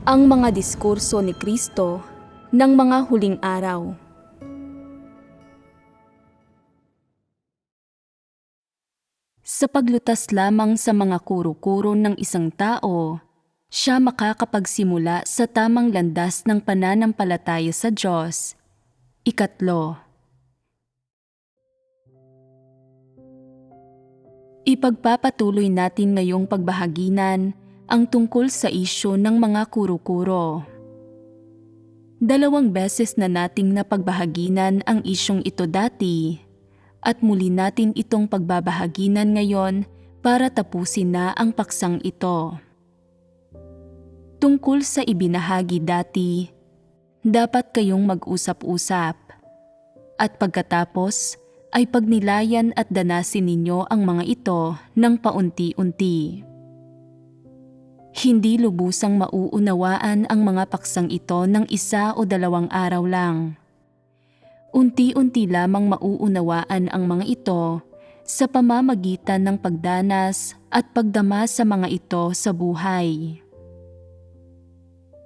Ang mga diskurso ni Kristo ng mga huling araw. Sa paglutas lamang sa mga kuro-kuro ng isang tao, siya makakapagsimula sa tamang landas ng pananampalataya sa Diyos. Ikatlo, ipagpapatuloy natin ngayong pagbahaginan ang tungkol sa isyu ng mga kuro-kuro. 2 beses na nating napagbahaginan ang isyong ito dati at muli natin itong pagbabahaginan ngayon para tapusin na ang paksang ito. Tungkol sa ibinahagi dati, dapat kayong mag-usap-usap at pagkatapos ay pagnilayan at danasin ninyo ang mga ito ng paunti-unti. Hindi lubusang mauunawaan ang mga paksang ito ng 1 o 2 araw lang. Unti-unti lamang mauunawaan ang mga ito sa pamamagitan ng pagdanas at pagdama sa mga ito sa buhay.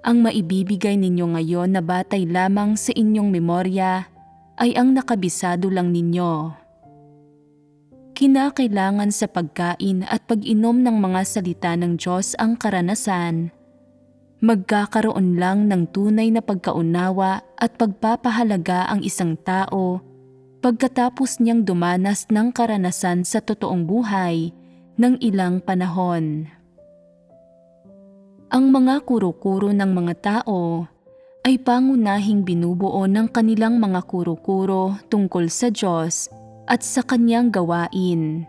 Ang maibibigay ninyo ngayon na batay lamang sa inyong memorya ay ang nakabisado lang ninyo. Kinakailangan sa pagkain at pag-inom ng mga salita ng Diyos ang karanasan. Magkakaroon lang ng tunay na pagkaunawa at pagpapahalaga ang isang tao pagkatapos niyang dumanas ng karanasan sa totoong buhay ng ilang panahon. Ang mga kuro-kuro ng mga tao ay pangunahing binubuo ng kanilang mga kuro-kuro tungkol sa Diyos at sa kanyang gawain.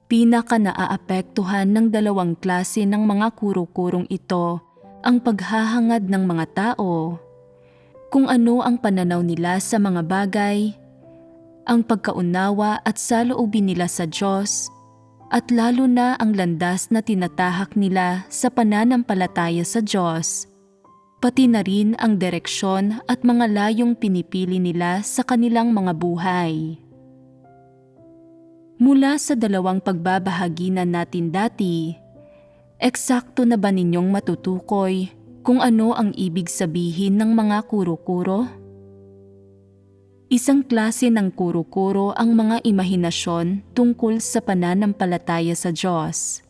Pinaka-naaapektuhan ng 2 klase ng mga kuro-kurong ito ang paghahangad ng mga tao, kung ano ang pananaw nila sa mga bagay, ang pagkaunawa at saloobin nila sa Diyos, at lalo na ang landas na tinatahak nila sa pananampalataya sa Diyos, pati na rin ang direksyon at mga layong pinipili nila sa kanilang mga buhay. Mula sa 2 pagbabahaginan natin dati, eksakto na ba ninyong matutukoy kung ano ang ibig sabihin ng mga kuro-kuro? Isang klase ng kuro-kuro ang mga imahinasyon tungkol sa pananampalataya sa Diyos.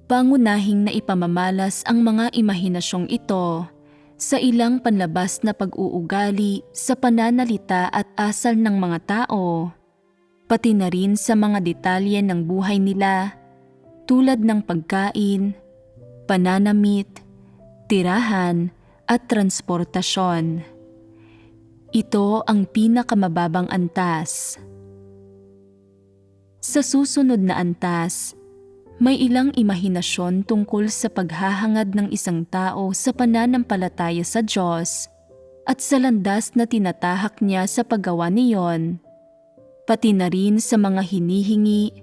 Pangunahing na ipamamalas ang mga imahinasyong ito sa ilang panlabas na pag-uugali sa pananalita at asal ng mga tao, pati na rin sa mga detalye ng buhay nila tulad ng pagkain, pananamit, tirahan at transportasyon. Ito ang pinakamababang antas. Sa susunod na antas, may ilang imahinasyon tungkol sa paghahangad ng isang tao sa pananampalataya sa Diyos at sa landas na tinatahak niya sa paggawa niyon, pati na rin sa mga hinihingi,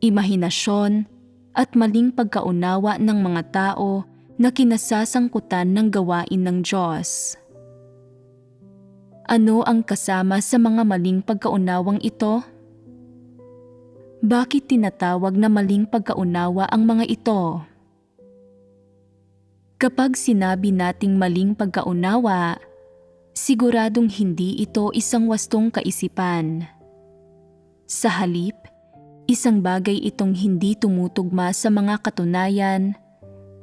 imahinasyon at maling pagkaunawa ng mga tao na kinasasangkutan ng gawain ng Diyos. Ano ang kasama sa mga maling pagkaunawang ito? Bakit tinatawag na maling pagkaunawa ang mga ito? Kapag sinabi nating maling pagkaunawa, siguradong hindi ito isang wastong kaisipan. Sa halip, isang bagay itong hindi tumutugma sa mga katunayan,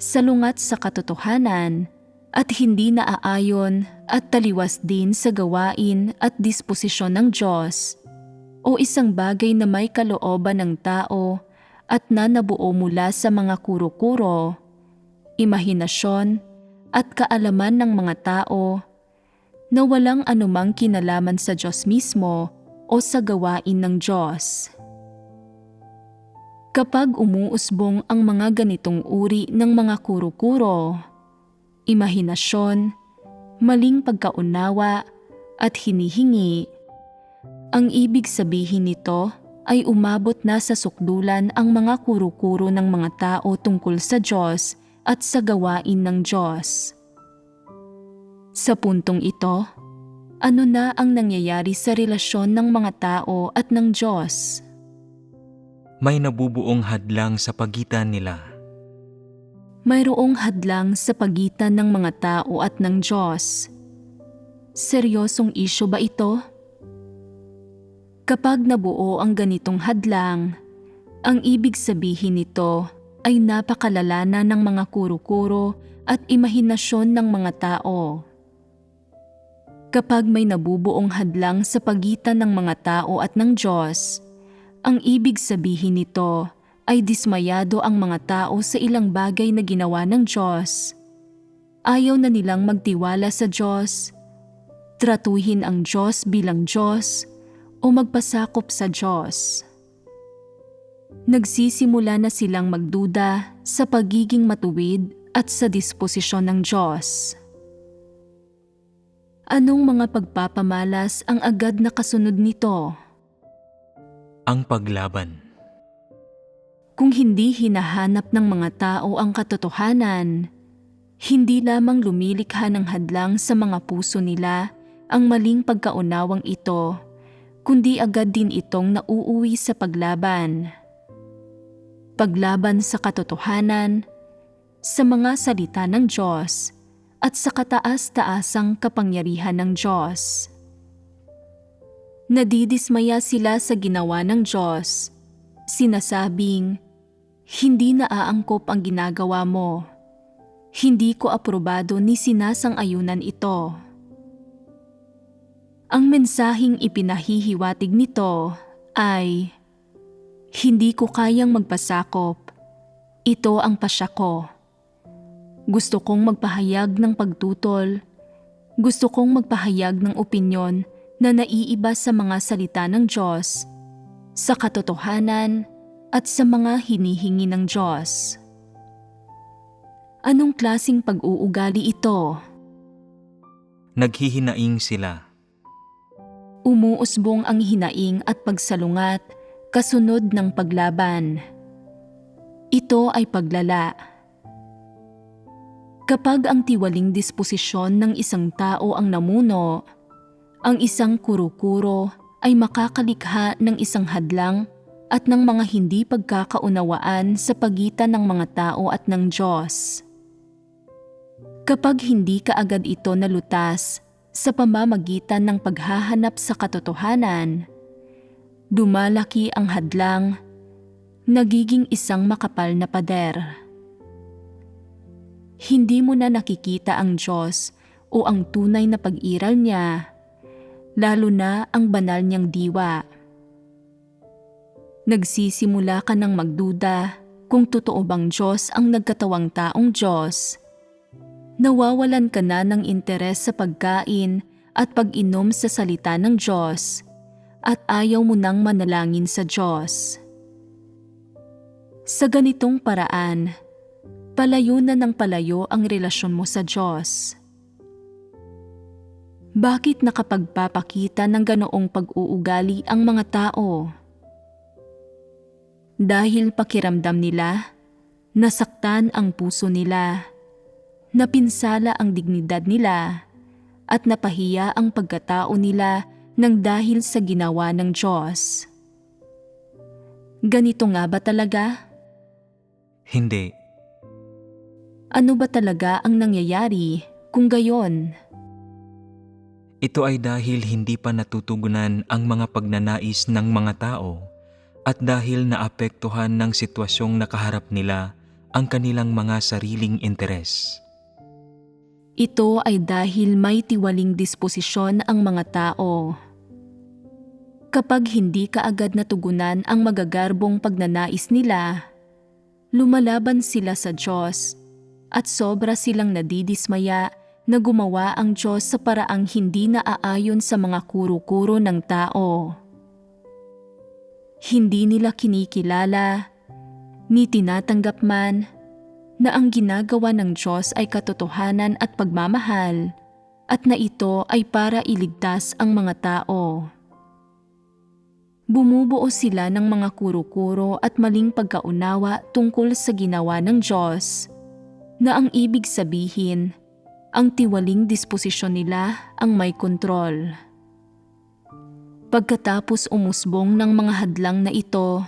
salungat sa katotohanan, at hindi naaayon at taliwas din sa gawain at disposisyon ng Diyos, o isang bagay na may kalooban ng tao at nanabuo mula sa mga kuro-kuro, imahinasyon at kaalaman ng mga tao na walang anumang kinalaman sa Diyos mismo o sa gawain ng Diyos. Kapag umuusbong ang mga ganitong uri ng mga kuro-kuro, imahinasyon, maling pagkaunawa at hinihingi, ang ibig sabihin nito ay umabot na sa sukdulan ang mga kuro-kuro ng mga tao tungkol sa Diyos at sa gawain ng Diyos. Sa puntong ito, ano na ang nangyayari sa relasyon ng mga tao at ng Diyos? May nabubuong hadlang sa pagitan nila. mayroong hadlang sa pagitan ng mga tao at ng Diyos. Seryosong isyu ba ito? Kapag nabuo ang ganitong hadlang, ang ibig sabihin nito ay napakalala na ng mga kuro-kuro at imahinasyon ng mga tao. Kapag may nabubuong hadlang sa pagitan ng mga tao at ng Diyos, ang ibig sabihin nito ay dismayado ang mga tao sa ilang bagay na ginawa ng Diyos. Ayaw na nilang magtiwala sa Diyos, tratuhin ang Diyos bilang Diyos, o magpasakop sa Diyos. Nagsisimula na silang magduda sa pagiging matuwid at sa disposisyon ng Diyos. Anong mga pagpapamalas ang agad na kasunod nito? Ang paglaban. Kung hindi hinahanap ng mga tao ang katotohanan, hindi lamang lumilikha ng hadlang sa mga puso nila ang maling pagkaunawang ito, kundi agad din itong nauuwi sa paglaban. Paglaban sa katotohanan, sa mga salita ng Diyos, at sa kataas-taasang kapangyarihan ng Diyos. Nadidismaya sila sa ginawa ng Diyos, sinasabing, "Hindi naaangkop ang ginagawa mo. Hindi ko aprobado ni sinasang-ayunan ito." Ang mensaheng ipinahihiwatig nito ay, "Hindi ko kayang magpasakop. Ito ang pasya ko. Gusto kong magpahayag ng pagtutol. Gusto kong magpahayag ng opinyon na naiiba sa mga salita ng Diyos, sa katotohanan, at sa mga hinihingi ng Diyos." Anong klaseng pag-uugali ito? Naghihinaing sila. Umuusbong ang hinaing at pagsalungat kasunod ng paglaban. Ito ay paglala. Kapag ang tiwaling disposisyon ng isang tao ang namuno, ang isang kuro-kuro ay makakalikha ng isang hadlang at ng mga hindi pagkakaunawaan sa pagitan ng mga tao at ng Diyos. Kapag hindi kaagad ito nalutas sa pamamagitan ng paghahanap sa katotohanan, dumalaki ang hadlang, nagiging isang makapal na pader. Hindi mo na nakikita ang Diyos o ang tunay na pag-iral niya, lalo na ang banal niyang diwa. Nagsisimula ka ng magduda kung totoo bang Diyos ang nagkatawang taong Diyos. Nawawalan ka na ng interes sa pagkain at pag-inom sa salita ng Diyos, at ayaw mo nang manalangin sa Diyos. Sa ganitong paraan, palayo na ng palayo ang relasyon mo sa Diyos. Bakit nakapagpapakita ng ganoong pag-uugali ang mga tao? Dahil pakiramdam nila, nasaktan ang puso nila, napinsala ang dignidad nila, at napahiya ang pagkatao nila nang dahil sa ginawa ng Diyos. Ganito nga ba talaga? Hindi. Ano ba talaga ang nangyayari kung gayon? Ito ay dahil hindi pa natutugunan ang mga pagnanais ng mga tao at dahil naapektuhan ng sitwasyong nakaharap nila ang kanilang mga sariling interes. Ito ay dahil may tiwaling disposisyon ang mga tao. Kapag hindi kaagad natugunan ang magagarbong pagnanais nila, lumalaban sila sa Diyos at sobra silang nadidismaya na gumawa ang Diyos sa paraang hindi naaayon sa mga kuro-kuro ng tao. Hindi nila kinikilala, ni tinatanggap man, na ang ginagawa ng Diyos ay katotohanan at pagmamahal, at na ito ay para iligtas ang mga tao. Bumubuo sila ng mga kuro-kuro at maling pagkaunawa tungkol sa ginawa ng Diyos, na ang ibig sabihin, ang tiwaling disposisyon nila ang may kontrol. Pagkatapos umusbong ng mga hadlang na ito,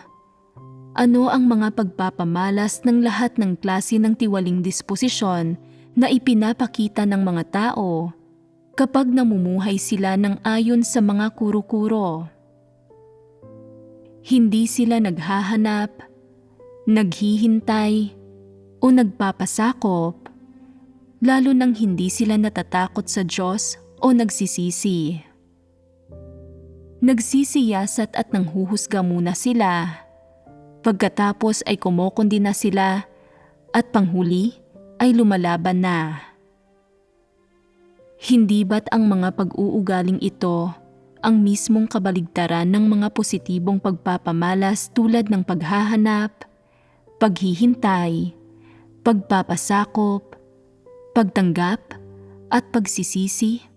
Ano ang mga pagpapamalas ng lahat ng klase ng tiwaling disposisyon na ipinapakita ng mga tao kapag namumuhay sila ng ayon sa mga kuro-kuro? Hindi sila naghahanap, naghihintay, o nagpapasakop, lalo nang hindi sila natatakot sa Diyos o nagsisisi. Nagsisiyasat at nanghuhusga muna sila. Pagkatapos ay kumokondena sila at panghuli ay lumalaban na. Hindi ba't ang mga pag-uugaling ito ang mismong kabaligtaran ng mga positibong pagpapamalas tulad ng paghahanap, paghihintay, pagpapasakop, pagtanggap, at pagsisisi?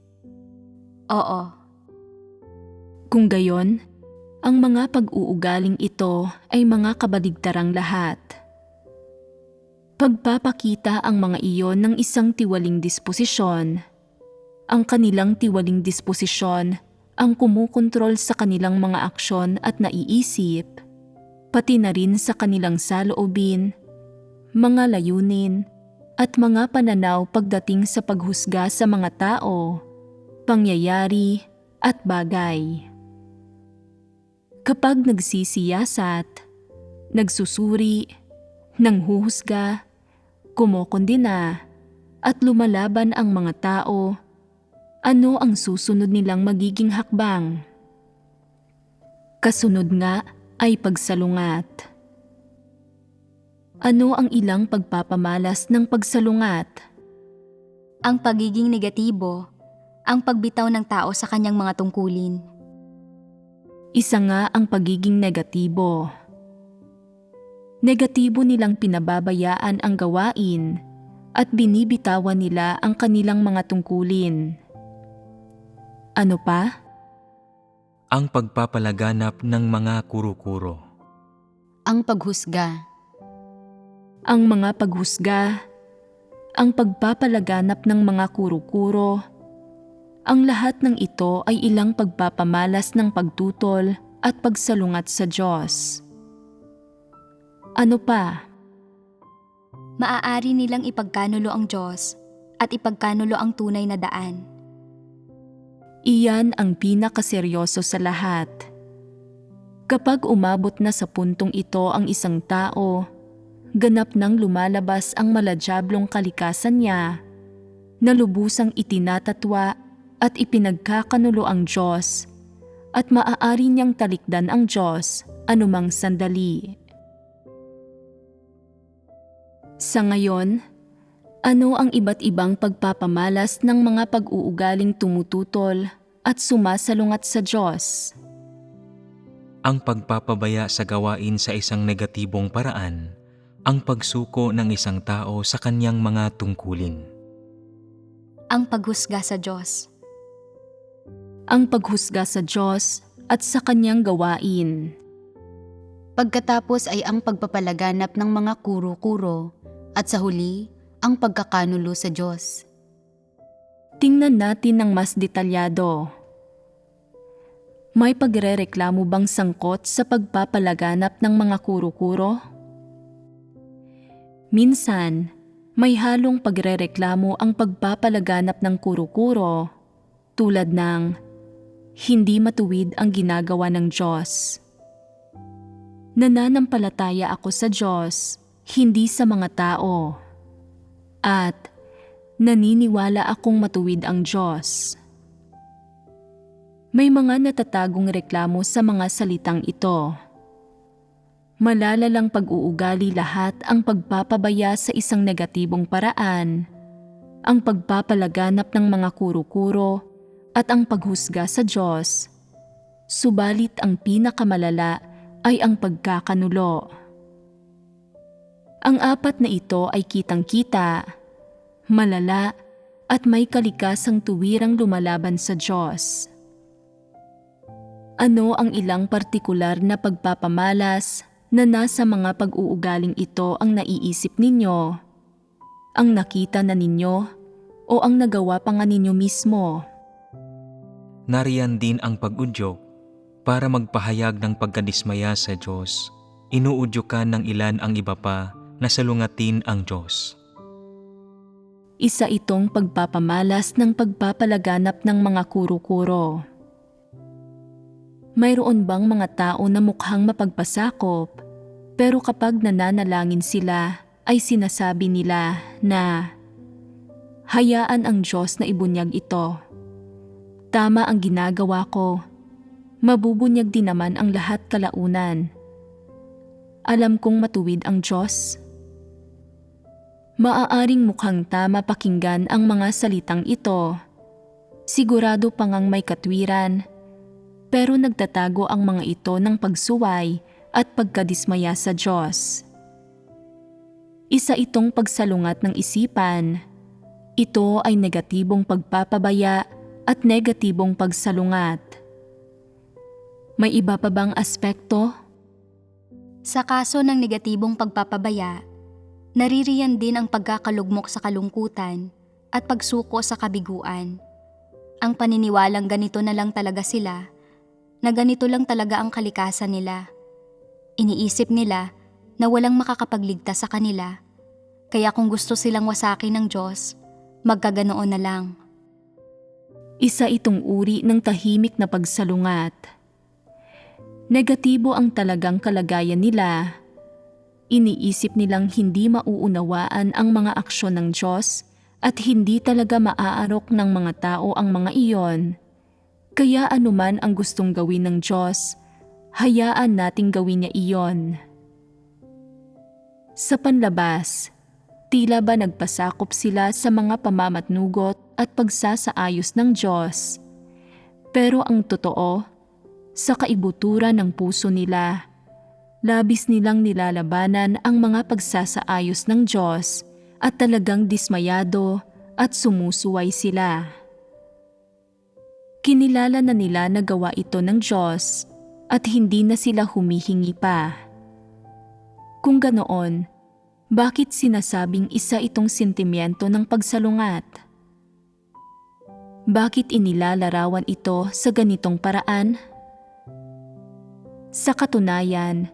Oo. Kung gayon, ang mga pag-uugaling ito ay mga kabaligtarang lahat. Pagpapakita ang mga iyon ng isang tiwaling disposisyon. Ang kanilang tiwaling disposisyon ang kumukontrol sa kanilang mga aksyon at naiisip, pati na rin sa kanilang saloobin, mga layunin, at mga pananaw pagdating sa paghusga sa mga tao, pangyayari, at bagay. Kapag nagsisiyasat, nagsusuri, nanghuhusga, kumokondena, at lumalaban ang mga tao, ano ang susunod nilang magiging hakbang? Kasunod nga ay pagsalungat. Ano ang ilang pagpapamalas ng pagsalungat? Ang pagiging negatibo, ang pagbitaw ng tao sa kanyang mga tungkulin. Isa nga ang pagiging negatibo. Negatibo nilang pinababayaan ang gawain at binibitawan nila ang kanilang mga tungkulin. Ano pa? Ang pagpapalaganap ng mga kuro-kuro. Ang paghusga. Ang mga paghusga, ang pagpapalaganap ng mga kuro-kuro, ang lahat ng ito ay ilang pagpapamalas ng pagtutol at pagsalungat sa Diyos. Ano pa? Maaari nilang ipagkanulo ang Diyos at ipagkanulo ang tunay na daan. Iyan ang pinakaseryoso sa lahat. Kapag umabot na sa puntong ito ang isang tao, ganap nang lumalabas ang maladyablong kalikasan niya, na lubusang itinatatwa at ipinagkakanulo ang Diyos, at maaari niyang talikdan ang Diyos anumang sandali. Sa ngayon, ano ang iba't ibang pagpapamalas ng mga pag-uugaling tumututol at sumasalungat sa Diyos? Ang pagpapabaya sa gawain sa isang negatibong paraan, ang pagsuko ng isang tao sa kanyang mga tungkulin. Ang paghusga sa Diyos. Ang paghusga sa Diyos at sa kanyang gawain. Pagkatapos ay ang pagpapalaganap ng mga kuro-kuro at sa huli, ang pagkakanulo sa Diyos. Tingnan natin ng mas detalyado. May pagrereklamo bang sangkot sa pagpapalaganap ng mga kuro-kuro? Minsan, may halong pagrereklamo ang pagpapalaganap ng kuro-kuro tulad ng hindi matuwid ang ginagawa ng Diyos. Nananampalataya ako sa Diyos, hindi sa mga tao. At naniniwala akong matuwid ang Diyos. May mga natatagong reklamo sa mga salitang ito. Malalalang pag-uugali lahat ang pagpapabaya sa isang negatibong paraan, ang pagpapalaganap ng mga kuro-kuro at ang paghusga sa Diyos. Subalit ang pinakamalala ay ang pagkakanulo. Ang apat na ito ay kitang-kita, malala at may kalikasang tuwirang lumalaban sa Diyos. Ano ang ilang partikular na pagpapamalas na nasa mga pag-uugaling ito ang naiisip ninyo, ang nakita na ninyo, o ang nagawa pa nga ninyo mismo? Nariyan din ang pag-udyok para magpahayag ng pagkadismaya sa Diyos inuudyukan ng ilan ang iba pa na salungatin ang Diyos. Isa itong pagpapamalas ng pagpapalaganap ng mga kuro-kuro. Mayroon bang mga tao na mukhang mapagpasakop, pero kapag nananalangin sila ay sinasabi nila na, "Hayaan ang Diyos na ibunyag ito. Tama ang ginagawa ko. Mabubunyag din naman ang lahat kalaunan. Alam kong matuwid ang Diyos." Maaaring mukhang tama pakinggan ang mga salitang ito. Sigurado pa ngang may katwiran, pero nagtatago ang mga ito ng pagsuway at pagkadismaya sa Diyos. Isa itong pagsalungat ng isipan. Ito ay negatibong pagpapabaya at negatibong pagsalungat. May iba pa bang aspekto? Sa kaso ng negatibong pagpapabaya, naririyan din ang pagkakalugmok sa kalungkutan at pagsuko sa kabiguan. Ang paniniwalang ganito na lang talaga sila, na ganito lang talaga ang kalikasan nila. Iniisip nila na walang makakapagligtas sa kanila, kaya kung gusto silang wasakin ng Diyos, magkaganoon na lang. Isa itong uri ng tahimik na pagsalungat. Negatibo ang talagang kalagayan nila. Iniisip nilang hindi mauunawaan ang mga aksyon ng Diyos at hindi talaga maaarok ng mga tao ang mga iyon. Kaya anuman ang gustong gawin ng Diyos, hayaan nating gawin niya iyon. Sa panlabas, tila ba nagpasakop sila sa mga pamamatnugot at pagsasaayos ng Diyos. Pero ang totoo, sa kaibuturan ng puso nila, labis nilang nilalabanan ang mga pagsasaayos ng Diyos at talagang dismayado at sumusuway sila. Kinilala na nila na gawa ito ng Diyos at hindi na sila humihingi pa. Kung ganoon, bakit sinasabing isa itong sentimiento ng pagsalungat? Bakit inilalarawan ito sa ganitong paraan? Sa katunayan,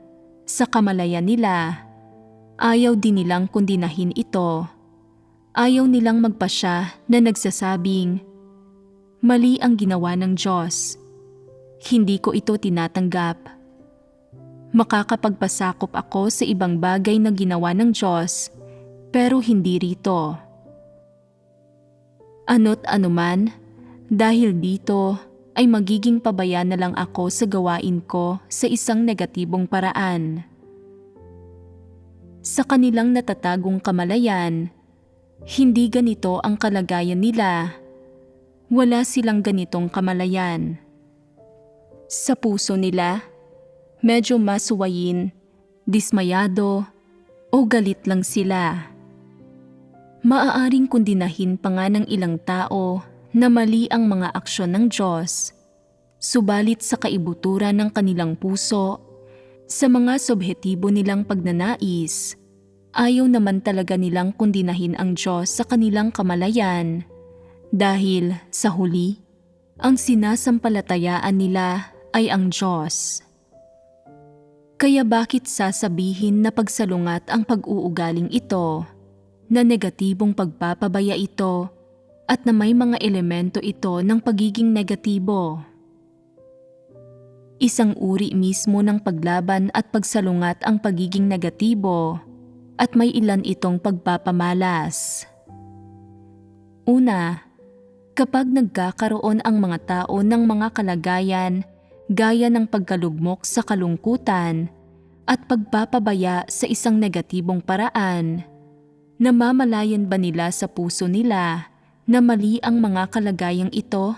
sa kamalayan nila, ayaw din nilang kondinahin ito. Ayaw nilang magpasya na nagsasabing, "Mali ang ginawa ng Diyos. Hindi ko ito tinatanggap. Makakapagpasakop ako sa ibang bagay na ginawa ng Diyos, pero hindi rito." Ano't anuman, dahil dito ay magiging pabaya na lang ako sa gawain ko sa isang negatibong paraan. Sa kanilang natatagong kamalayan, hindi ganito ang kalagayan nila. Wala silang ganitong kamalayan. Sa puso nila, medyo masuwayin, dismayado, o galit lang sila. Maaaring kondinahin pa nga ng ilang tao na mali ang mga aksyon ng Diyos, subalit sa kaibuturan ng kanilang puso, sa mga subhetibo nilang pagnanais, ayaw naman talaga nilang kondinahin ang Diyos sa kanilang kamalayan dahil sa huli, ang sinasampalatayaan nila ay ang Diyos. Kaya bakit sasabihin na pagsalungat ang pag-uugaling ito, na negatibong pagpapabaya ito, at na may mga elemento ito ng pagiging negatibo? Isang uri mismo ng paglaban at pagsalungat ang pagiging negatibo, at may ilan itong pagpapamalas. Una, kapag nagkakaroon ang mga tao ng mga kalagayan gaya ng pagkalugmok sa kalungkutan at pagpapabaya sa isang negatibong paraan, namamalayan ba nila sa puso nila na mali ang mga kalagayang ito?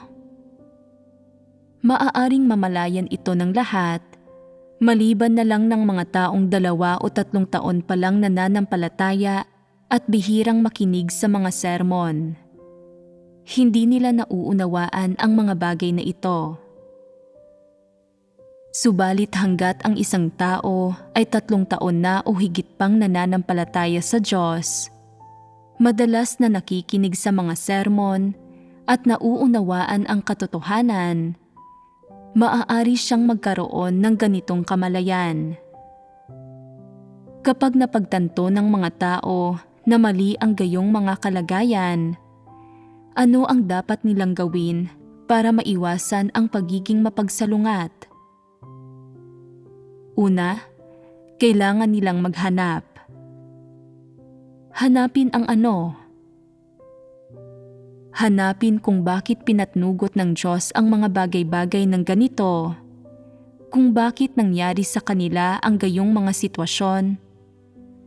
Maaaring mamalayan ito ng lahat, maliban na lang ng mga taong 2 o 3 taon pa lang nananampalataya at bihirang makinig sa mga sermon. Hindi nila nauunawaan ang mga bagay na ito. Subalit hanggat ang isang tao ay 3 taon na o higit pang nananampalataya sa Diyos, madalas na nakikinig sa mga sermon at nauunawaan ang katotohanan, maaari siyang magkaroon ng ganitong kamalayan. Kapag napagtanto ng mga tao na mali ang gayong mga kalagayan, ano ang dapat nilang gawin para maiwasan ang pagiging mapagsalungat? Una, kailangan nilang maghanap. Hanapin ang ano? Hanapin kung bakit pinatnugot ng Diyos ang mga bagay-bagay ng ganito, kung bakit nangyari sa kanila ang gayong mga sitwasyon,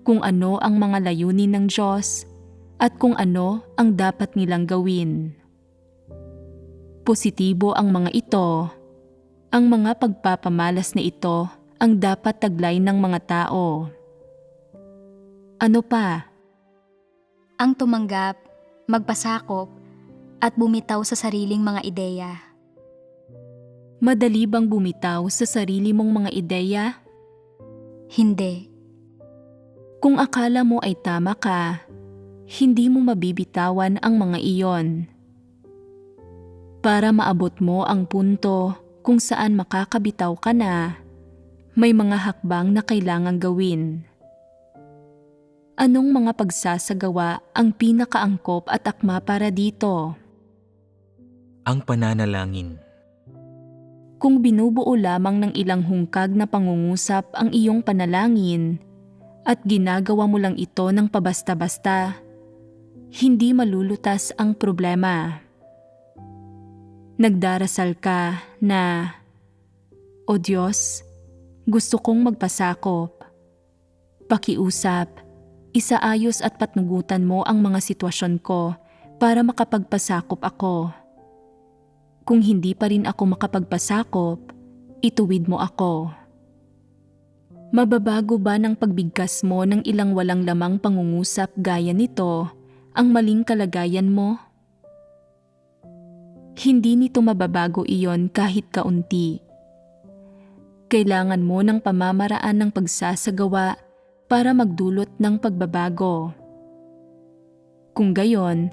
kung ano ang mga layunin ng Diyos, at kung ano ang dapat nilang gawin. Positibo ang mga ito. Ang mga pagpapamalas na ito ang dapat taglay ng mga tao. Ano pa? Ang tumanggap, magpasakop, at bumitaw sa sariling mga ideya. Madali bang bumitaw sa sarili mong mga ideya? Hindi. Kung akala mo ay tama ka, hindi mo mabibitawan ang mga iyon. Para maabot mo ang punto kung saan makakabitaw ka na, may mga hakbang na kailangang gawin. Anong mga pagsasagawa ang pinakaangkop at akma para dito? Ang pananalangin. Kung binubuo lamang ng ilang hungkag na pangungusap ang iyong panalangin at ginagawa mo lang ito ng pabasta-basta, hindi malulutas ang problema. Nagdarasal ka na, "O Diyos, gusto kong magpasakop. Pakiusap, isaayos at patnugutan mo ang mga sitwasyon ko para makapagpasakop ako. Kung hindi pa rin ako makapagpasakop, ituwid mo ako." Mababago ba ng pagbigkas mo ng ilang walang lamang pangungusap gaya nito ang maling kalagayan mo? Hindi nito mababago iyon kahit kaunti. Kailangan mo ng pamamaraan ng pagsasagawa para magdulot ng pagbabago. Kung gayon,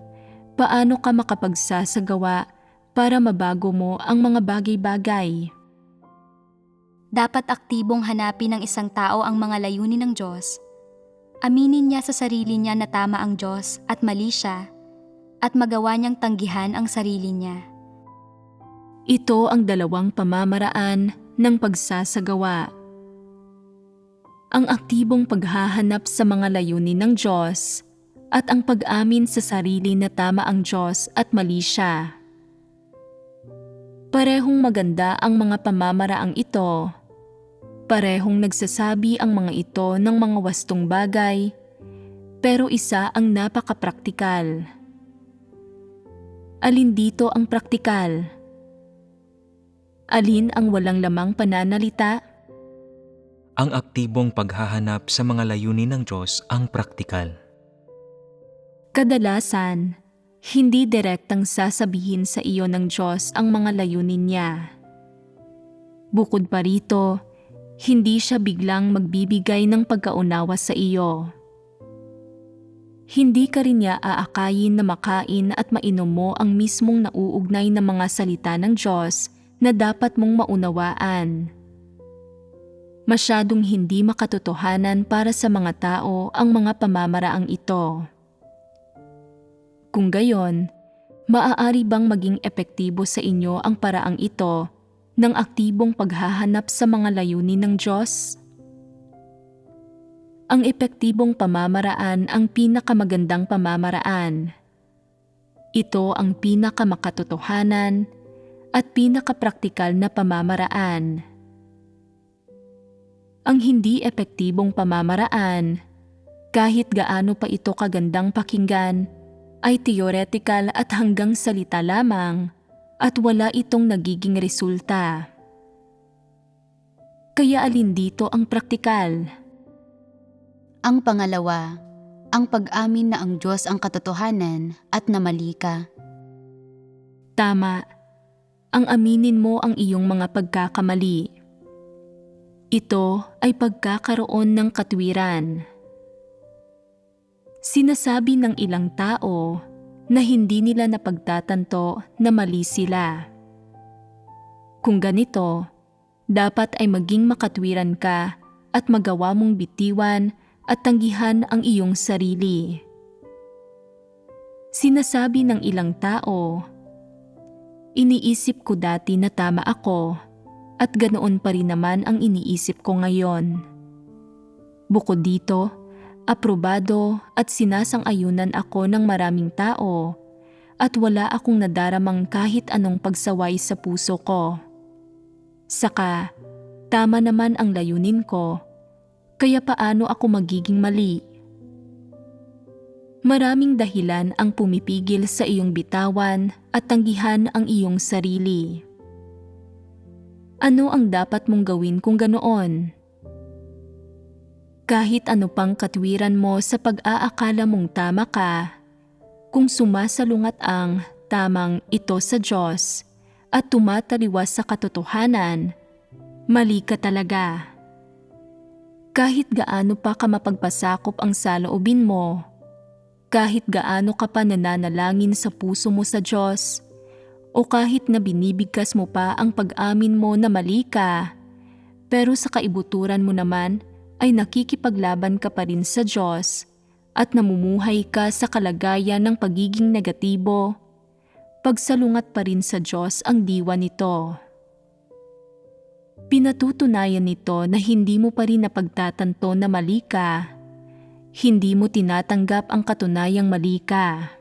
paano ka makapagsasagawa para mabago mo ang mga bagay-bagay? Dapat aktibong hanapin ng isang tao ang mga layunin ng Diyos. Aminin niya sa sarili niya na tama ang Diyos at mali siya, at magawa niyang tanggihan ang sarili niya. Ito ang dalawang pamamaraan ng pagsasagawa. Ang aktibong paghahanap sa mga layunin ng Diyos at ang pag-amin sa sarili na tama ang Diyos at mali siya. Parehong maganda ang mga pamamaraang ito. Parehong nagsasabi ang mga ito ng mga wastong bagay, pero isa ang napakapraktikal. Alin dito ang praktikal? Alin ang walang lamang pananalita? Ang aktibong paghahanap sa mga layunin ng Diyos ang praktikal. Kadalasan, hindi direktang sasabihin sa iyo ng Diyos ang mga layunin niya. Bukod pa rito, hindi siya biglang magbibigay ng pagkaunawa sa iyo. Hindi ka rin niya aakayin na makain at mainom mo ang mismong nauugnay na mga salita ng Diyos na dapat mong maunawaan. Masyadong hindi makatotohanan para sa mga tao ang mga pamamaraang ito. Kung gayon, maaari bang maging epektibo sa inyo ang paraang ito ng aktibong paghahanap sa mga layunin ng Diyos? Ang epektibong pamamaraan ang pinakamagandang pamamaraan. Ito ang pinakamakatotohanan at pinakapraktikal na pamamaraan. Ang hindi epektibong pamamaraan, kahit gaano pa ito kagandang pakinggan, ay teoretikal at hanggang salita lamang at wala itong nagiging resulta. Kaya alin dito ang praktikal? Ang pangalawa, ang pag-amin na ang Diyos ang katotohanan at na mali ka. Tama, ang aminin mo ang iyong mga pagkakamali. Ito ay pagkakaroon ng katwiran. Sinasabi ng ilang tao na hindi nila napagtatanto na mali sila. Kung ganito, dapat ay maging makatwiran ka at magawa mong bitiwan at tanggihan ang iyong sarili. Sinasabi ng ilang tao, iniisip ko dati na tama ako at ganoon pa rin naman ang iniisip ko ngayon. Bukod dito, aprobado at sinasang-ayunan ako ng maraming tao at wala akong nadaramang kahit anong pagsaway sa puso ko. Saka, tama naman ang layunin ko, kaya paano ako magiging mali? Maraming dahilan ang pumipigil sa iyong bitawan at tanggihan ang iyong sarili. Ano ang dapat mong gawin kung ganoon? Kahit ano pang katwiran mo sa pag-aakala mong tama ka, kung sumasalungat ang tamang ito sa Diyos at tumataliwas sa katotohanan, mali ka talaga. Kahit gaano pa ka mapagpasakop ang saloobin mo, kahit gaano ka pa nananalangin sa puso mo sa Diyos, o kahit na binibigkas mo pa ang pag-amin mo na mali ka, pero sa kaibuturan mo naman ay nakikipaglaban ka pa rin sa Diyos at namumuhay ka sa kalagayan ng pagiging negatibo, pagsalungat pa rin sa Diyos ang diwa nito. Pinatutunayan nito na hindi mo pa rin napagtatanto na mali ka. Hindi mo tinatanggap ang katunayang mali ka.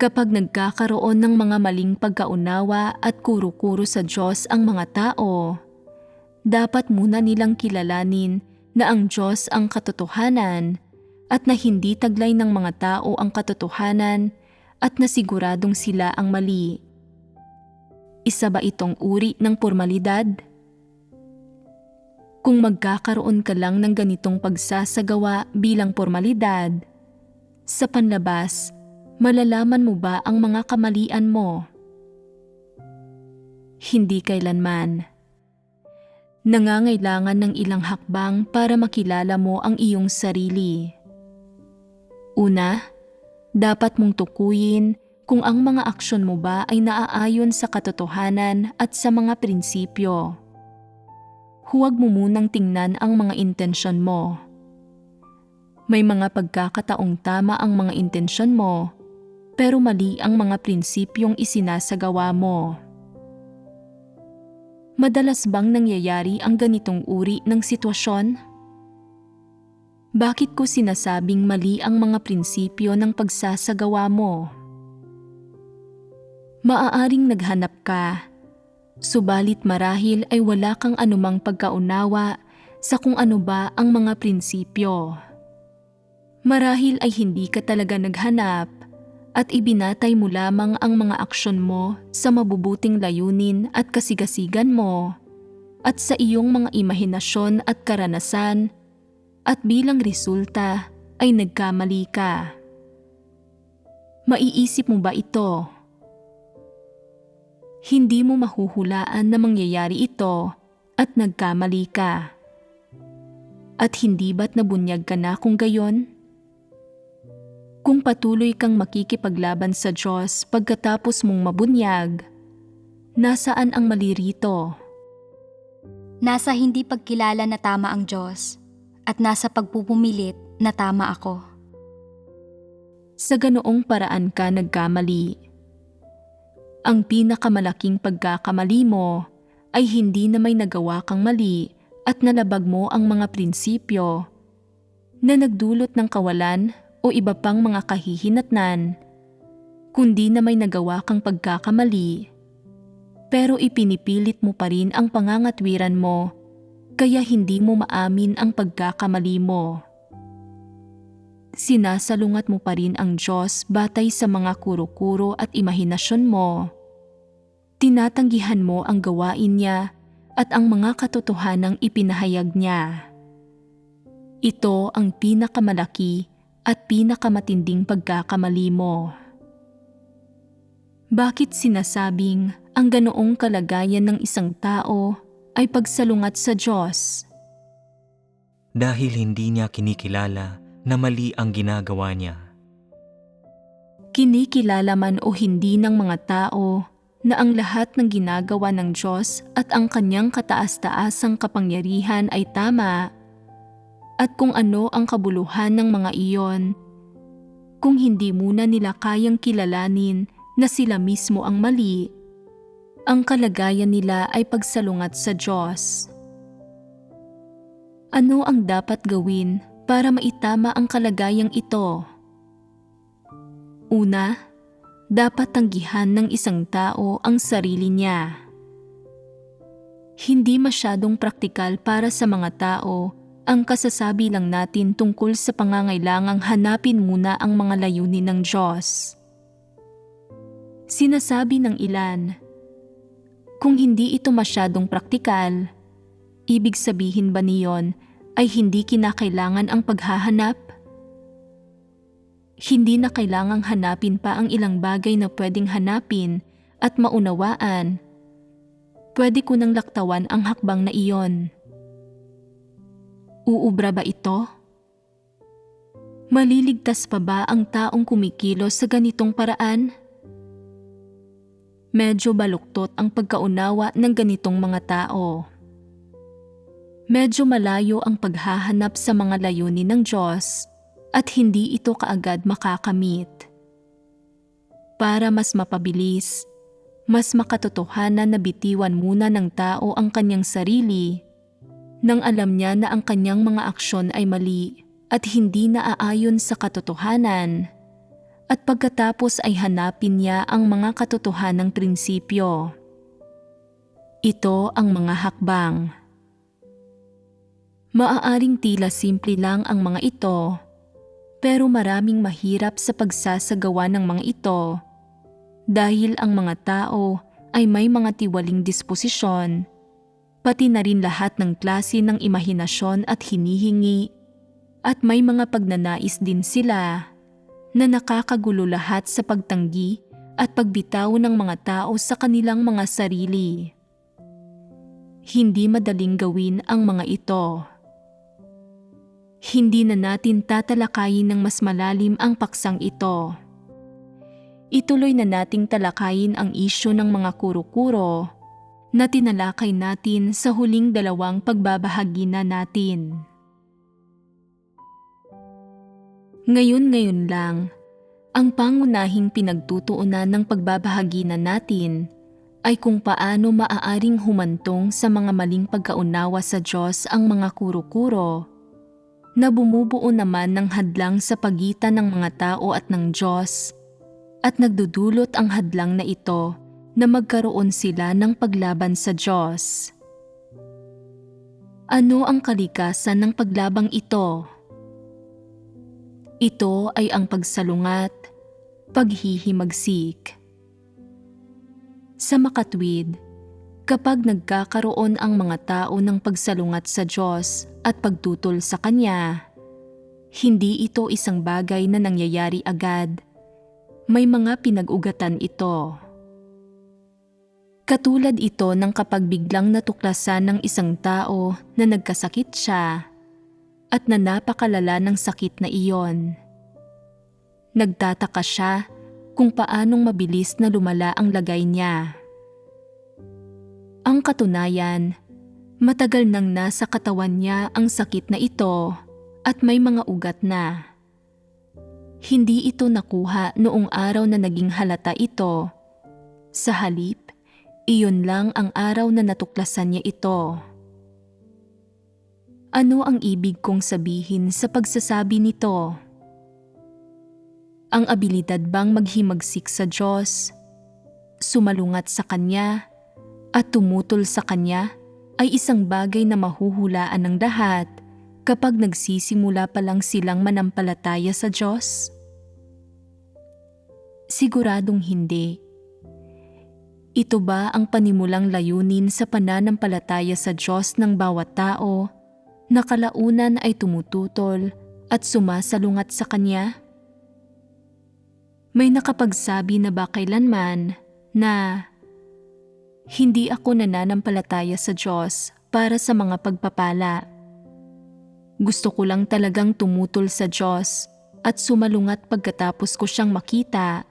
Kapag nagkakaroon ng mga maling pagkaunawa at kuro-kuro sa Diyos ang mga tao, dapat muna nilang kilalanin na ang Diyos ang katotohanan at na hindi taglay ng mga tao ang katotohanan at nasiguradong sila ang mali. Isa ba itong uri ng pormalidad? Kung magkakaroon ka lang ng ganitong pagsasagawa bilang pormalidad, sa panlabas, malalaman mo ba ang mga kamalian mo? Hindi kailanman. Nangangailangan ng ilang hakbang para makilala mo ang iyong sarili. Una, dapat mong tukuyin kung ang mga aksyon mo ba ay naaayon sa katotohanan at sa mga prinsipyo. Huwag mo munang tingnan ang mga intensyon mo. May mga pagkakataong tama ang mga intensyon mo, pero mali ang mga prinsipyong isinasagawa mo. Madalas bang nangyayari ang ganitong uri ng sitwasyon? Bakit ko sinasabing mali ang mga prinsipyo ng pagsasagawa mo? Maaaring naghanap ka, subalit marahil ay wala kang anumang pagkaunawa sa kung ano ba ang mga prinsipyo. Marahil ay hindi ka talaga naghanap at ibinatay mo lamang ang mga aksyon mo sa mabubuting layunin at kasigasigan mo at sa iyong mga imahinasyon at karanasan at bilang resulta ay nagkamali ka. Maiisip mo ba ito? Hindi mo mahuhulaan na mangyayari ito at nagkamali ka. At hindi ba't nabunyag ka na kung gayon? Kung patuloy kang makikipaglaban sa Diyos pagkatapos mong mabunyag, nasaan ang mali rito? Nasa hindi pagkilala na tama ang Diyos at nasa pagpupumilit na tama ako. Sa ganoong paraan ka nagkamali. Ang pinakamalaking pagkakamali mo ay hindi na may nagawa kang mali at nalabag mo ang mga prinsipyo na nagdulot ng kawalan o iba pang mga kahihinatnan, kundi na may nagawa kang pagkakamali, pero ipinipilit mo pa rin ang pangangatwiran mo kaya hindi mo maamin ang pagkakamali mo. Sinasalungat mo pa rin ang Diyos batay sa mga kuro-kuro at imahinasyon mo. Tinatanggihan mo ang gawain niya at ang mga katotohanang ipinahayag niya. Ito ang pinakamalaki at pinakamatinding pagkakamali mo. Bakit sinasabing ang ganoong kalagayan ng isang tao ay pagsalungat sa Diyos? Dahil hindi niya kinikilala na mali ang ginagawa niya. Kinikilala man o hindi ng mga tao na ang lahat ng ginagawa ng Diyos at ang kanyang kataas-taasang kapangyarihan ay tama, at kung ano ang kabuluhan ng mga iyon, kung hindi muna nila kayang kilalanin na sila mismo ang mali, ang kalagayan nila ay pagsalungat sa Diyos. Ano ang dapat gawin para maitama ang kalagayang ito? Una, dapat tanggihan ng isang tao ang sarili niya. Hindi masyadong praktikal para sa mga tao ang kasasabi lang natin tungkol sa pangangailangang hanapin muna ang mga layunin ng Diyos. Sinasabi ng ilan, kung hindi ito masyadong praktikal, ibig sabihin ba niyon ay hindi kinakailangan ang paghahanap? Hindi na kailangang hanapin pa ang ilang bagay na pwedeng hanapin at maunawaan. Pwede ko nang laktawan ang hakbang na iyon. Uubra ba ito? Maliligtas pa ba ang taong kumikilos sa ganitong paraan? Medyo baluktot ang pagkaunawa ng ganitong mga tao. Medyo malayo ang paghahanap sa mga layunin ng Diyos at hindi ito kaagad makakamit. Para mas mapabilis, mas makatotohanan na bitiwan muna ng tao ang kanyang sarili nang alam niya na ang kanyang mga aksyon ay mali at hindi naaayon sa katotohanan, at pagkatapos ay hanapin niya ang mga katotohanang prinsipyo. Ito ang mga hakbang. Maaaring tila simple lang ang mga ito, pero maraming mahirap sa pagsasagawa ng mga ito dahil ang mga tao ay may mga tiwaling disposisyon, pati na rin lahat ng klase ng imahinasyon at hinihingi, at may mga pagnanais din sila na nakakagulo lahat sa pagtanggi at pagbitaw ng mga tao sa kanilang mga sarili. Hindi madaling gawin ang mga ito. Hindi na natin tatalakayin ng mas malalim ang paksang ito. Ituloy na nating talakayin ang isyu ng mga kuro-kuro na tinalakay natin sa huling dalawang pagbabahagi na natin. Ngayon lang, ang pangunahing pinagtutuunan ng pagbabahagi na natin ay kung paano maaaring humantong sa mga maling pagkaunawa sa Diyos ang mga kuro-kuro na bumubuo naman ng hadlang sa pagitan ng mga tao at ng Diyos, at nagdudulot ang hadlang na ito na magkaroon sila ng paglaban sa Diyos. Ano ang kalikasan ng paglabang ito? Ito ay ang pagsalungat, paghihimagsik. Sa makatwid, kapag nagkakaroon ang mga tao ng pagsalungat sa Diyos at pagtutol sa Kanya, hindi ito isang bagay na nangyayari agad. May mga pinag-ugatan ito. Katulad ito ng kapag biglang natuklasan ng isang tao na nagkasakit siya at na napakalala ng sakit na iyon. Nagtataka siya kung paanong mabilis na lumala ang lagay niya. Ang katunayan, matagal nang nasa katawan niya ang sakit na ito at may mga ugat na. Hindi ito nakuha noong araw na naging halata ito. Sa halip, iyon lang ang araw na natuklasan niya ito. Ano ang ibig kong sabihin sa pagsasabi nito? Ang abilidad bang maghimagsik sa Diyos, sumalungat sa Kanya, at tumutol sa Kanya ay isang bagay na mahuhulaan ng lahat kapag nagsisimula pa lang silang manampalataya sa Diyos? Siguradong hindi. Ito ba ang panimulang layunin sa pananampalataya sa Diyos ng bawat tao na kalaunan ay tumututol at sumasalungat sa Kanya? May nakapagsabi na ba kailanman na hindi ako nananampalataya sa Diyos para sa mga pagpapala. Gusto ko lang talagang tumutol sa Diyos at sumalungat pagkatapos ko siyang makita,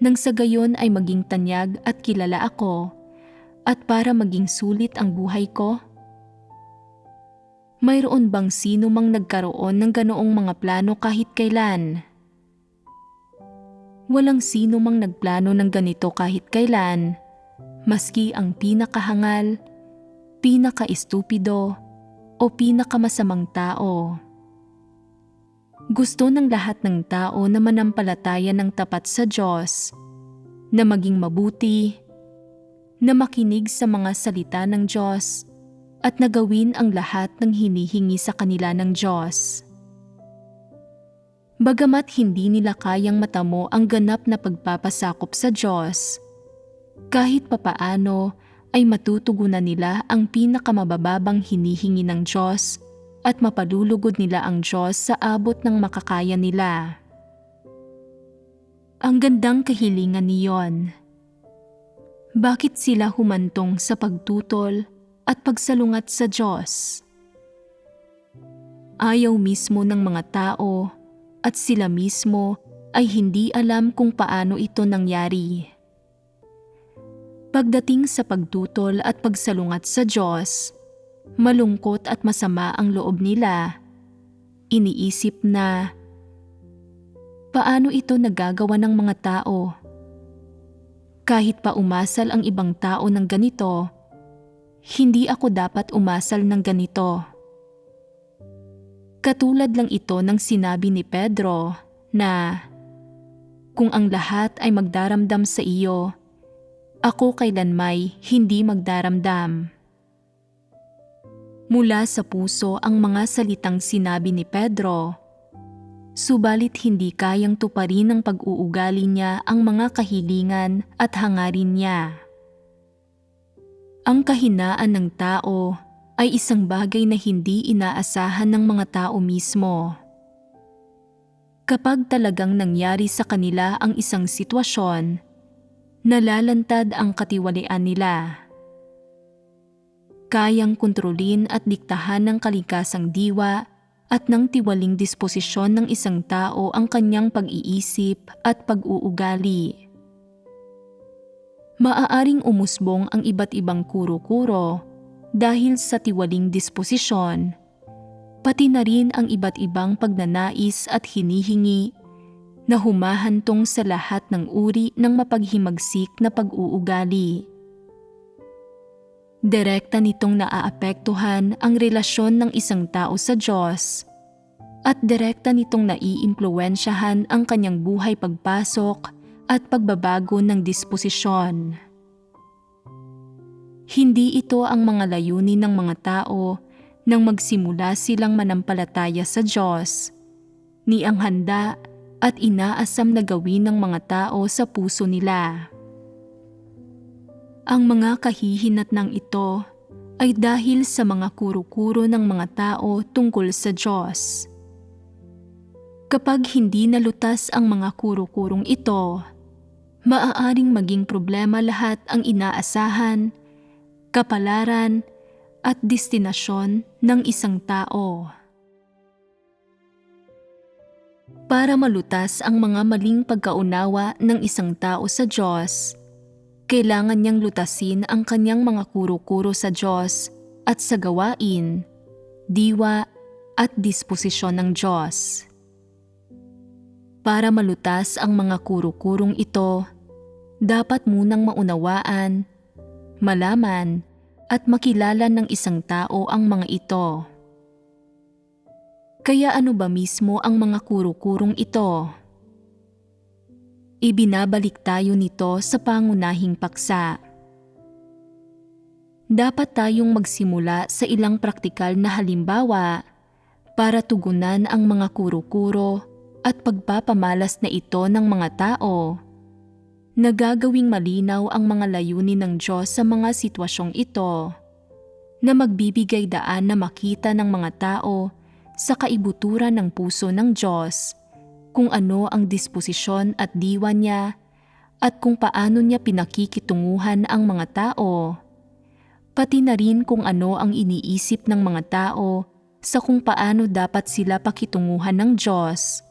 nang sa gayon ay maging tanyag at kilala ako, at para maging sulit ang buhay ko? Mayroon bang sino mang nagkaroon ng ganoong mga plano kahit kailan? Walang sino mang nagplano ng ganito kahit kailan, maski ang pinakahangal, pinaka-estupido, o pinakamasamang tao. Gusto ng lahat ng tao na manampalataya ng tapat sa Diyos, na maging mabuti, na makinig sa mga salita ng Diyos, at nagawin ang lahat ng hinihingi sa kanila ng Diyos. Bagamat hindi nila kayang matamo ang ganap na pagpapasakop sa Diyos, kahit papaano ay matutugunan nila ang pinakamabababang hinihingi ng Diyos at mapalulugod nila ang Diyos sa abot ng makakaya nila. Ang gandang kahilingan niyon. Bakit sila humantong sa pagtutol at pagsalungat sa Diyos? Ayaw mismo ng mga tao at sila mismo ay hindi alam kung paano ito nangyari. Pagdating sa pagtutol at pagsalungat sa Diyos, malungkot at masama ang loob nila. Iniisip na, paano ito nagagawa ng mga tao? Kahit pa umasal ang ibang tao ng ganito, hindi ako dapat umasal ng ganito. Katulad lang ito ng sinabi ni Pedro na, kung ang lahat ay magdaramdam sa iyo, ako kailanmay hindi magdaramdam. Mula sa puso ang mga salitang sinabi ni Pedro, subalit hindi kayang tuparin ng pag-uugali niya ang mga kahilingan at hangarin niya. Ang kahinaan ng tao ay isang bagay na hindi inaasahan ng mga tao mismo. Kapag talagang nangyari sa kanila ang isang sitwasyon, nalalantad ang katiwalian nila. Kayang kontrolin at diktahan ng kaligtasang diwa at ng tiwaling disposisyon ng isang tao ang kanyang pag-iisip at pag-uugali. Maaaring umusbong ang iba't ibang kuro-kuro dahil sa tiwaling disposisyon, pati na rin ang iba't ibang pagnanais at hinihingi na humahantong sa lahat ng uri ng mapaghimagsik na pag-uugali. Direkta nitong naaapektuhan ang relasyon ng isang tao sa Diyos at direkta nitong naiimpluwensyahan ang kanyang buhay pagpasok at pagbabago ng disposisyon. Hindi ito ang mga layunin ng mga tao nang magsimula silang manampalataya sa Diyos, ni ang handa at inaasam na gawin ng mga tao sa puso nila. Ang mga kahihinatnang ito ay dahil sa mga kuro-kuro ng mga tao tungkol sa Diyos. Kapag hindi nalutas ang mga kuro-kurong ito, maaaring maging problema lahat ang inaasahan, kapalaran, at destinasyon ng isang tao. Para malutas ang mga maling pagkaunawa ng isang tao sa Diyos, kailangan niyang lutasin ang kanyang mga kuro-kuro sa Diyos at sa gawain, diwa, at disposisyon ng Diyos. Para malutas ang mga kuro-kurong ito, dapat munang maunawaan, malaman, at makilala ng isang tao ang mga ito. Kaya ano ba mismo ang mga kuro-kurong ito? Ibinabalik tayo nito sa pangunahing paksa. Dapat tayong magsimula sa ilang praktikal na halimbawa para tugunan ang mga kuro-kuro at pagpapamalas na ito ng mga tao. Nagagawing malinaw ang mga layunin ng Diyos sa mga sitwasyong ito, na magbibigay daan na makita ng mga tao sa kaibuturan ng puso ng Diyos kung ano ang disposisyon at diwa niya at kung paano niya pinakikitunguhan ang mga tao, pati na rin kung ano ang iniisip ng mga tao sa kung paano dapat sila pakitunguhan ng Diyos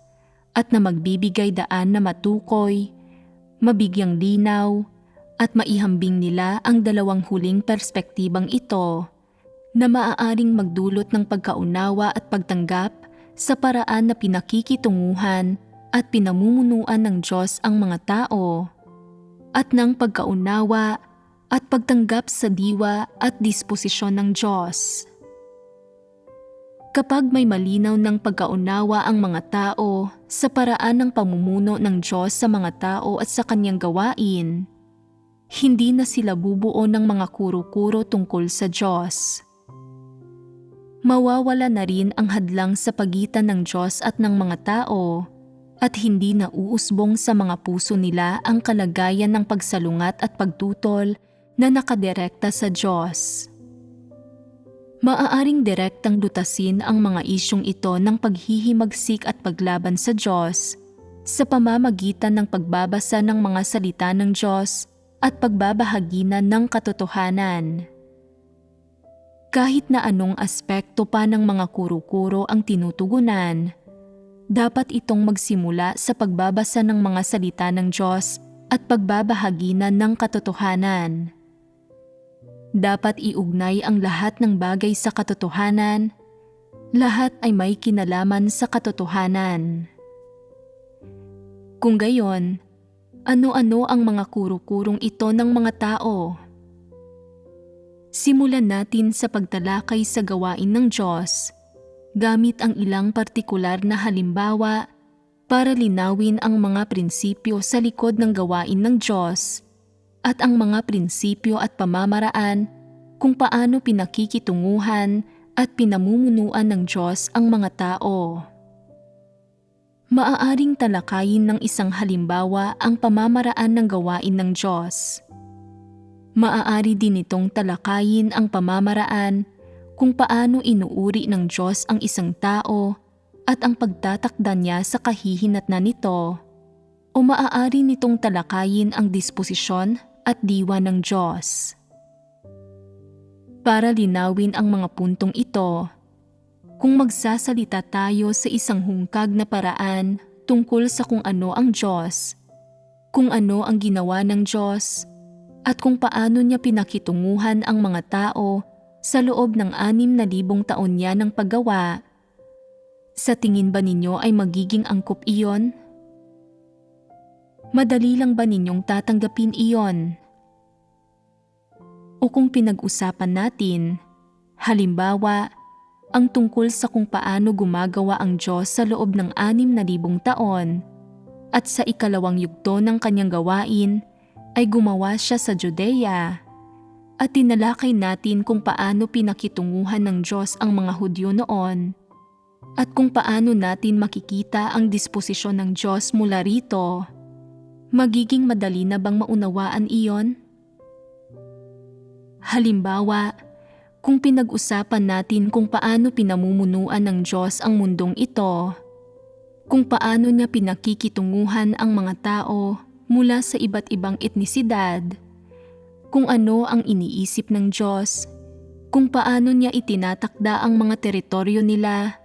at na magbibigay daan na matukoy, mabigyang linaw at maihambing nila ang dalawang huling perspektibang ito na maaaring magdulot ng pagkaunawa at pagtanggap sa paraan na pinakikitunguhan at pinamumunuan ng Diyos ang mga tao, at ng pagkaunawa at pagtanggap sa diwa at disposisyon ng Diyos. Kapag may malinaw ng pagkaunawa ang mga tao sa paraan ng pamumuno ng Diyos sa mga tao at sa kanyang gawain, hindi na sila bubuo ng mga kuro-kuro tungkol sa Diyos. Mawawala na rin ang hadlang sa pagitan ng Diyos at ng mga tao, at hindi na uusbong sa mga puso nila ang kalagayan ng pagsalungat at pagtutol na nakadirekta sa Diyos. Maaaring direktang lutasin ang mga isyong ito ng paghihimagsik at paglaban sa Diyos sa pamamagitan ng pagbabasa ng mga salita ng Diyos at pagbabahaginan ng katotohanan. Kahit na anong aspekto pa ng mga kuro-kuro ang tinutugunan, dapat itong magsimula sa pagbabasa ng mga salita ng Diyos at pagbabahaginan ng katotohanan. Dapat iugnay ang lahat ng bagay sa katotohanan. Lahat ay may kinalaman sa katotohanan. Kung gayon, ano-ano ang mga kuro-kurong ito ng mga tao? Simulan natin sa pagtalakay sa gawain ng Diyos, gamit ang ilang partikular na halimbawa para linawin ang mga prinsipyo sa likod ng gawain ng Diyos at ang mga prinsipyo at pamamaraan kung paano pinakikitunguhan at pinamumunuan ng Diyos ang mga tao. Maaaring talakayin ng isang halimbawa ang pamamaraan ng gawain ng Diyos. Maaari din itong talakayin ang pamamaraan kung paano inuuri ng Diyos ang isang tao at ang pagtatakda niya sa kahihinatnan nito, o maaari nitong talakayin ang disposisyon at diwa ng Diyos. Para linawin ang mga puntong ito, kung magsasalita tayo sa isang hungkag na paraan tungkol sa kung ano ang Diyos, kung ano ang ginawa ng Diyos, at kung paano niya pinakitunguhan ang mga tao sa loob ng 6,000 taon niya ng paggawa, sa tingin ba ninyo ay magiging angkop iyon? Madali lang ba ninyong tatanggapin iyon? O kung pinag-usapan natin, halimbawa, ang tungkol sa kung paano gumagawa ang Diyos sa loob ng 6,000 taon at sa ikalawang yugto ng kanyang gawain ay gumawa siya sa Judea, at tinalakay natin kung paano pinakitunguhan ng Diyos ang mga Hudyo noon at kung paano natin makikita ang disposisyon ng Diyos mula rito. Magiging madali na bang maunawaan iyon? Halimbawa, kung pinag-usapan natin kung paano pinamumunuan ng Diyos ang mundong ito, kung paano niya pinakikitunguhan ang mga tao mula sa iba't ibang etnisidad, kung ano ang iniisip ng Diyos, kung paano niya itinatakda ang mga teritoryo nila,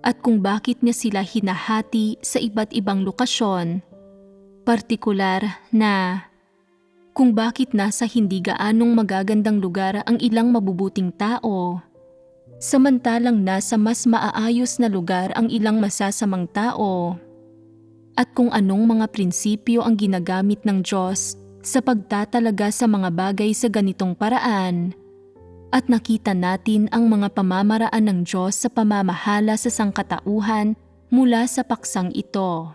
at kung bakit niya sila hinahati sa iba't ibang lokasyon, partikular na kung bakit nasa hindi gaanong magagandang lugar ang ilang mabubuting tao, samantalang nasa mas maaayos na lugar ang ilang masasamang tao, at kung anong mga prinsipyo ang ginagamit ng Diyos sa pagtatalaga sa mga bagay sa ganitong paraan, at nakita natin ang mga pamamaraan ng Diyos sa pamamahala sa sangkatauhan mula sa paksang ito.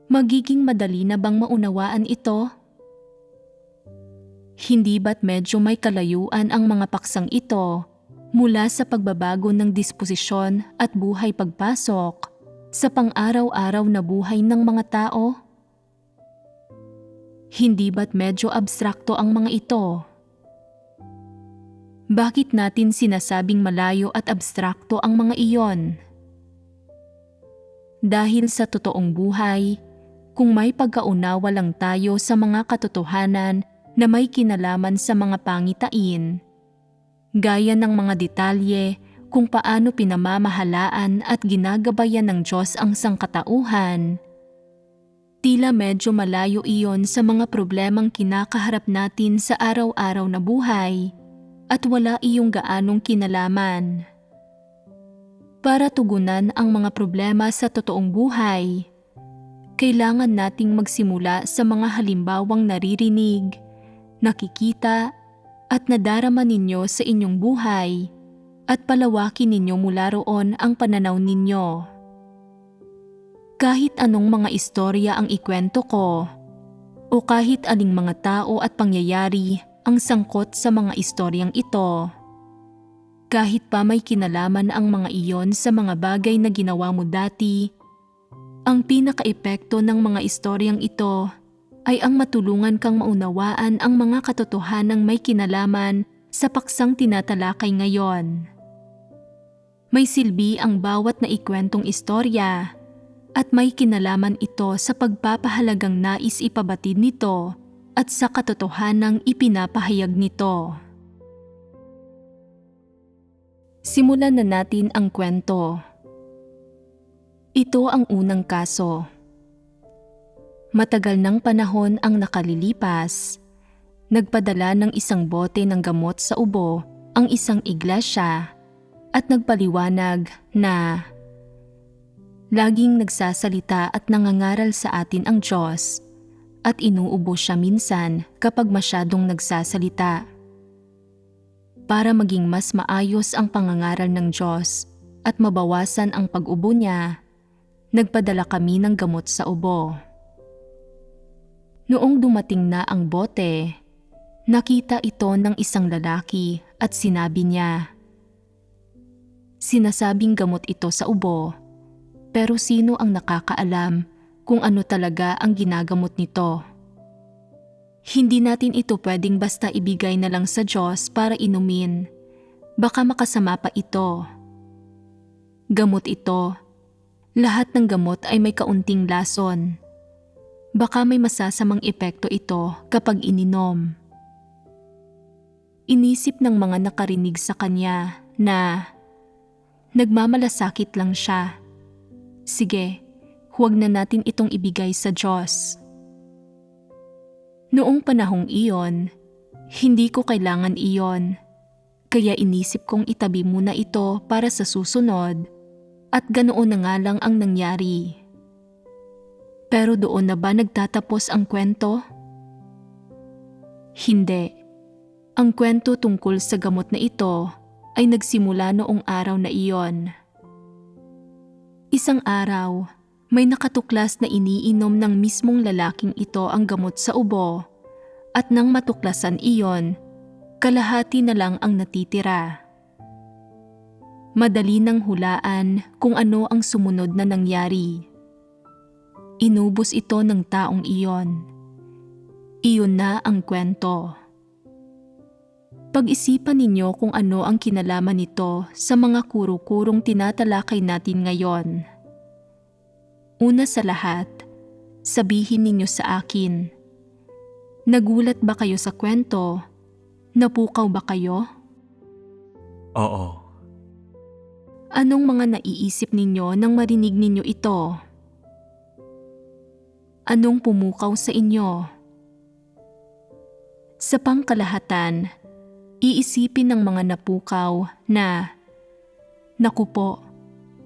Magiging madali na bang maunawaan ito? Hindi ba't medyo may kalayuan ang mga paksang ito mula sa pagbabago ng disposisyon at buhay pagpasok sa pang-araw-araw na buhay ng mga tao? Hindi ba't medyo abstrakto ang mga ito? Bakit natin sinasabing malayo at abstrakto ang mga iyon? Dahil sa totoong buhay, kung may pagkaunawa lang tayo sa mga katotohanan na may kinalaman sa mga pangitain, gaya ng mga detalye kung paano pinamamahalaan at ginagabayan ng Diyos ang sangkatauhan, tila medyo malayo iyon sa mga problemang kinakaharap natin sa araw-araw na buhay at wala iyong gaanong kinalaman. Para tugunan ang mga problema sa totoong buhay, kailangan nating magsimula sa mga halimbawang naririnig, nakikita at nadarama ninyo sa inyong buhay at palawakin ninyo mula roon ang pananaw ninyo. Kahit anong mga istorya ang ikwento ko o kahit aling mga tao at pangyayari ang sangkot sa mga istoryang ito, kahit pa may kinalaman ang mga iyon sa mga bagay na ginawa mo dati, ang pinaka-epekto ng mga istoryang ito ay ang matulungan kang maunawaan ang mga katotohanang may kinalaman sa paksang tinatalakay ngayon. May silbi ang bawat naikwentong istorya at may kinalaman ito sa pagpapahalagang nais ipabatid nito at sa katotohanang ipinapahayag nito. Simulan na natin ang kwento. Ito ang unang kaso. Matagal ng panahon ang nakalilipas. Nagpadala ng isang bote ng gamot sa ubo ang isang iglesia at nagpaliwanag na laging nagsasalita at nangangaral sa atin ang Diyos at inuubo siya minsan kapag masyadong nagsasalita. Para maging mas maayos ang pangangaral ng Diyos at mabawasan ang pag-ubo niya, nagpadala kami ng gamot sa ubo. Noong dumating na ang bote, nakita ito ng isang lalaki at sinabi niya, "Sinasabing gamot ito sa ubo, pero sino ang nakakaalam kung ano talaga ang ginagamot nito? Hindi natin ito pwedeng basta ibigay na lang sa Diyos para inumin. Baka makasama pa ito. Gamot ito. Lahat ng gamot ay may kaunting lason. Baka may masasamang epekto ito kapag ininom." Inisip ng mga nakarinig sa kanya na nagmamalasakit lang siya. Sige, huwag na natin itong ibigay sa Diyos. Noong panahong iyon, hindi ko kailangan iyon. Kaya inisip kong itabi muna ito para sa susunod at ganoon na nga lang ang nangyari. Pero doon na ba nagtatapos ang kwento? Hindi. Ang kwento tungkol sa gamot na ito ay nagsimula noong araw na iyon. Isang araw, may nakatuklas na iniinom ng mismong lalaking ito ang gamot sa ubo at nang matuklasan iyon, kalahati na lang ang natitira. Madali nang hulaan kung ano ang sumunod na nangyari. Inubos ito ng taong iyon. Iyon na ang kwento. Pag-isipan ninyo kung ano ang kinalaman nito sa mga kuro-kurong tinatalakay natin ngayon. Una sa lahat, sabihin ninyo sa akin, nagulat ba kayo sa kwento? Napukaw ba kayo? Oo. Anong mga naiisip ninyo nang marinig ninyo ito? Anong pumukaw sa inyo? Sa pangkalahatan, iisipin ng mga napukaw na, naku po,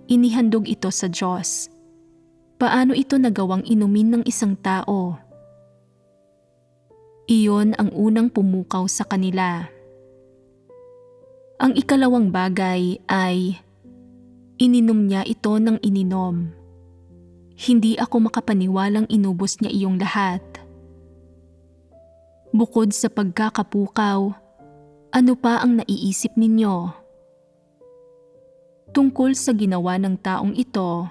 inihandog ito sa Diyos. Paano ito nagawang inumin ng isang tao? Iyon ang unang pumukaw sa kanila. Ang ikalawang bagay ay, ininom niya ito ng ininom. Hindi ako makapaniwalang inubos niya iyong lahat. Bukod sa pagkakapukaw, ano pa ang naiisip ninyo? Tungkol sa ginawa ng taong ito,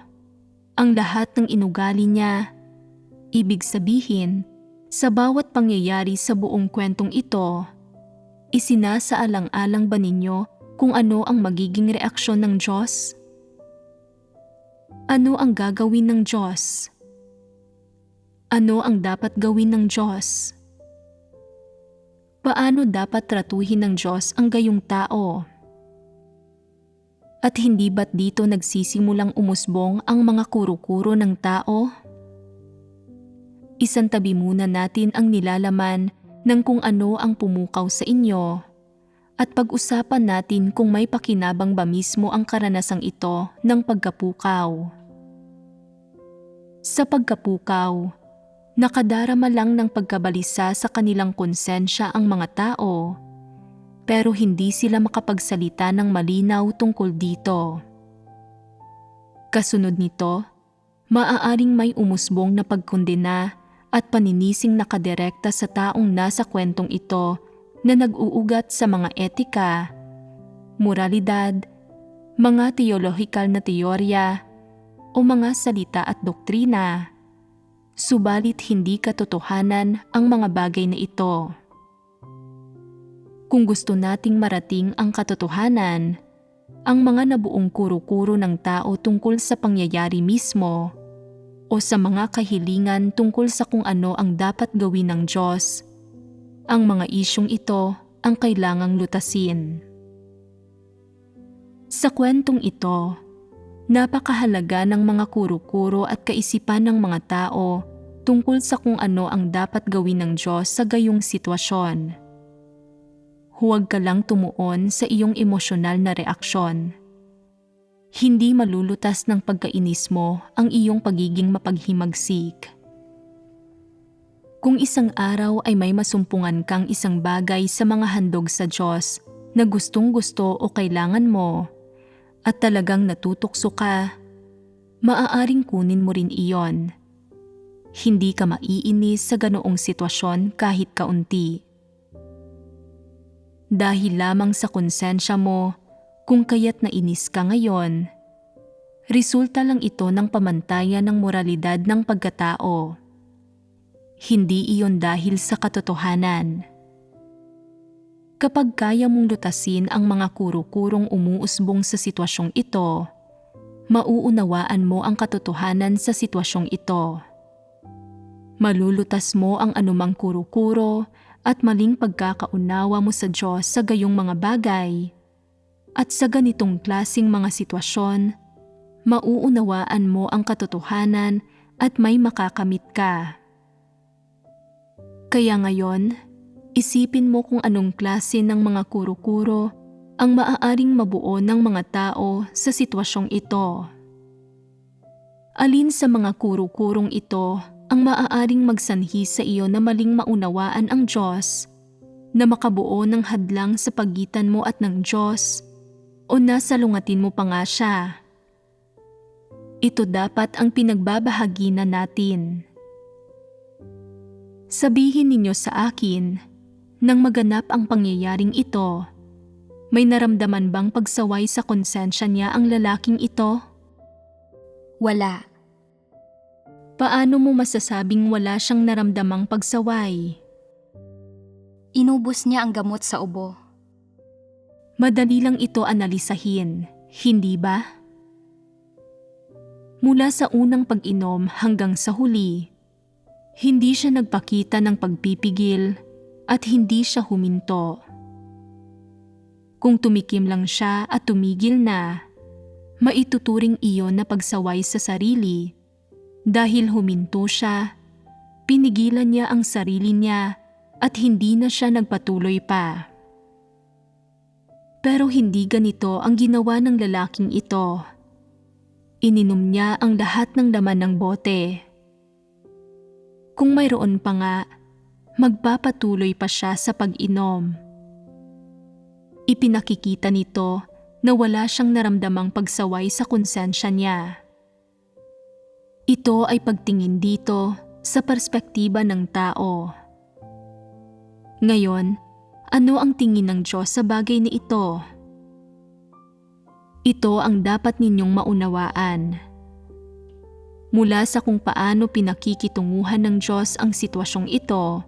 ang lahat ng inugali niya, ibig sabihin, sa bawat pangyayari sa buong kwentong ito, isinasaalang-alang ba ninyo kung ano ang magiging reaksyon ng Diyos? Ano ang gagawin ng Diyos? Ano ang dapat gawin ng Diyos? Paano dapat tratuhin ng Diyos ang gayong tao? At hindi ba't dito nagsisimulang umusbong ang mga kuro-kuro ng tao? Isantabi muna natin ang nilalaman ng kung ano ang pumukaw sa inyo at pag-usapan natin kung may pakinabang ba mismo ang karanasang ito ng pagkapukaw. Sa pagkapukaw, nakadarama lang ng pagkabalisa sa kanilang konsensya ang mga tao, pero hindi sila makapagsalita ng malinaw tungkol dito. Kasunod nito, maaaring may umusbong na pagkondena at paninising nakadirekta sa taong nasa kwentong ito na nag-uugat sa mga etika, moralidad, mga teolohikal na teorya o mga salita at doktrina. Subalit hindi katotohanan ang mga bagay na ito. Kung gusto nating marating ang katotohanan, ang mga nabuong kuro-kuro ng tao tungkol sa pangyayari mismo o sa mga kahilingan tungkol sa kung ano ang dapat gawin ng Diyos, ang mga isyong ito ang kailangang lutasin. Sa kwentong ito, napakahalaga ng mga kuro-kuro at kaisipan ng mga tao tungkol sa kung ano ang dapat gawin ng Diyos sa gayong sitwasyon. Huwag ka lang tumuon sa iyong emosyonal na reaksyon. Hindi malulutas ng pagkainis mo ang iyong pagiging mapaghimagsik. Kung isang araw ay may masumpungan kang isang bagay sa mga handog sa Diyos na gustong-gusto o kailangan mo, at talagang natutukso ka, maaaring kunin mo rin iyon. Hindi ka maiinis sa ganoong sitwasyon kahit kaunti. Dahil lamang sa konsensya mo, kung kaya't nainis ka ngayon, resulta lang ito ng pamantayan ng moralidad ng pagkatao. Hindi iyon dahil sa katotohanan. Kapag kaya mong lutasin ang mga kuro-kurong umuusbong sa sitwasyong ito, mauunawaan mo ang katotohanan sa sitwasyong ito. Malulutas mo ang anumang kuro-kuro at maling pagkakaunawa mo sa Diyos sa gayong mga bagay. At sa ganitong klasing mga sitwasyon, mauunawaan mo ang katotohanan at may makakamit ka. Kaya ngayon, isipin mo kung anong klase ng mga kuro-kuro ang maaaring mabuo ng mga tao sa sitwasyong ito. Alin sa mga kuro-kurong ito ang maaaring magsanhi sa iyo na maling maunawaan ang Diyos, na makabuo ng hadlang sa pagitan mo at ng Diyos, o nasalungatin mo pa nga siya? Ito dapat ang pinagbabahaginan natin. Sabihin ninyo sa akin, nang maganap ang pangyayaring ito, may naramdaman bang pagsaway sa konsensya niya ang lalaking ito? Wala. Paano mo masasabing wala siyang naramdamang pagsaway? Inubos niya ang gamot sa ubo. Madali lang ito analisahin, hindi ba? Mula sa unang pag-inom hanggang sa huli, hindi siya nagpakita ng pagpipigil at hindi siya huminto. Kung tumikim lang siya at tumigil na, maituturing iyon na pagsaway sa sarili. Dahil huminto siya, pinigilan niya ang sarili niya at hindi na siya nagpatuloy pa. Pero hindi ganito ang ginawa ng lalaking ito. Ininom niya ang lahat ng laman ng bote. Kung mayroon pa nga, magpapatuloy pa siya sa pag-inom. Ipinakikita nito na wala siyang naramdamang pagsaway sa konsensya niya. Ito ay pagtingin dito sa perspektiba ng tao. Ngayon, ano ang tingin ng Diyos sa bagay na ito? Ito ang dapat ninyong maunawaan. Mula sa kung paano pinakikitunguhan ng Diyos ang sitwasyong ito,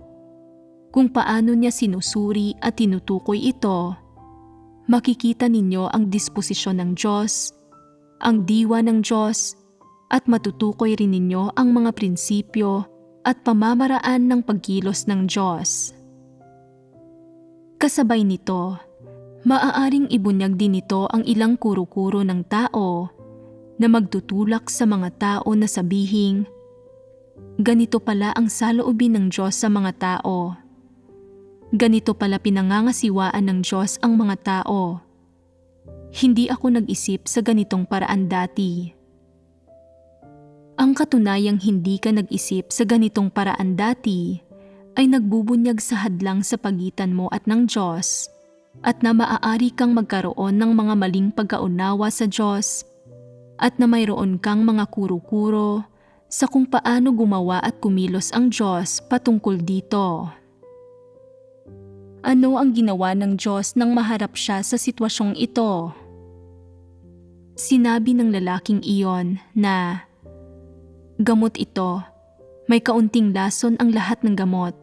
kung paano niya sinusuri at tinutukoy ito, makikita ninyo ang disposisyon ng Diyos, ang diwa ng Diyos, at matutukoy rin ninyo ang mga prinsipyo at pamamaraan ng pagkilos ng Diyos. Kasabay nito, maaaring ibunyag din nito ang ilang kuro-kuro ng tao na magtutulak sa mga tao na sabihing, ganito pala ang saloobin ng Diyos sa mga tao. Ganito pala pinangangasiwaan ng Diyos ang mga tao. Hindi ako nag-isip sa ganitong paraan dati. Ang katunayang hindi ka nag-isip sa ganitong paraan dati ay nagbubunyag sa hadlang sa pagitan mo at ng Diyos at na maaari kang magkaroon ng mga maling pagkaunawa sa Diyos at na mayroon kang mga kuro-kuro sa kung paano gumawa at kumilos ang Diyos patungkol dito. Ano ang ginawa ng Diyos nang maharap siya sa sitwasyong ito? Sinabi ng lalaking iyon na, "Gamot ito, may kaunting lason ang lahat ng gamot.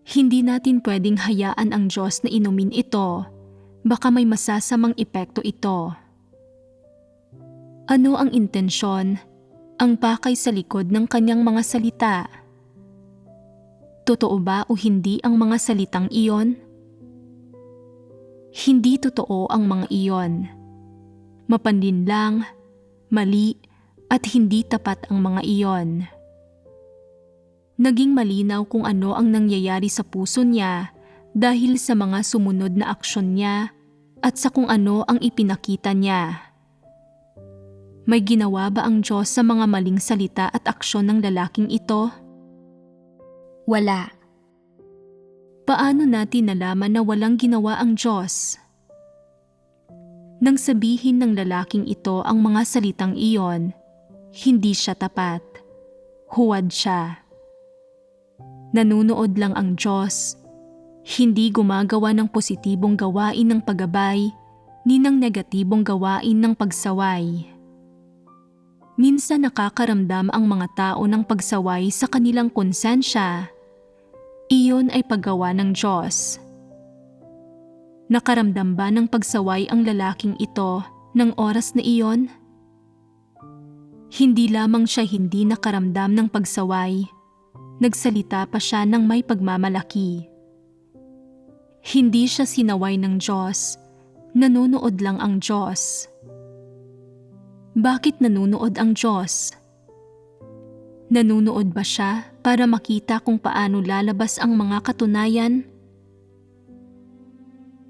Hindi natin pwedeng hayaan ang Diyos na inumin ito, baka may masasamang epekto ito." Ano ang intensyon, ang pakay sa likod ng kanyang mga salita? Totoo ba o hindi ang mga salitang iyon? Hindi totoo ang mga iyon. Mapanlinlang, mali, at hindi tapat ang mga iyon. Naging malinaw kung ano ang nangyayari sa puso niya dahil sa mga sumunod na aksyon niya at sa kung ano ang ipinakita niya. May ginawa ba ang Diyos sa mga maling salita at aksyon ng lalaking ito? Wala. Paano natin nalaman na walang ginawa ang Diyos? Nang sabihin ng lalaking ito ang mga salitang iyon, hindi siya tapat. Huwad siya. Nanunood lang ang Diyos. Hindi gumagawa ng positibong gawain ng paggabay ni ng negatibong gawain ng pagsaway. Minsan nakakaramdam ang mga tao ng pagsaway sa kanilang konsensya. Iyon ay paggawa ng Diyos. Nakaramdam ba ng pagsaway ang lalaking ito ng oras na iyon? Hindi lamang siya hindi nakaramdam ng pagsaway, nagsalita pa siya ng may pagmamalaki. Hindi siya sinaway ng Diyos, nanunood lang ang Diyos. Bakit nanunood ang Diyos? Nanunood ba siya para makita kung paano lalabas ang mga katunayan?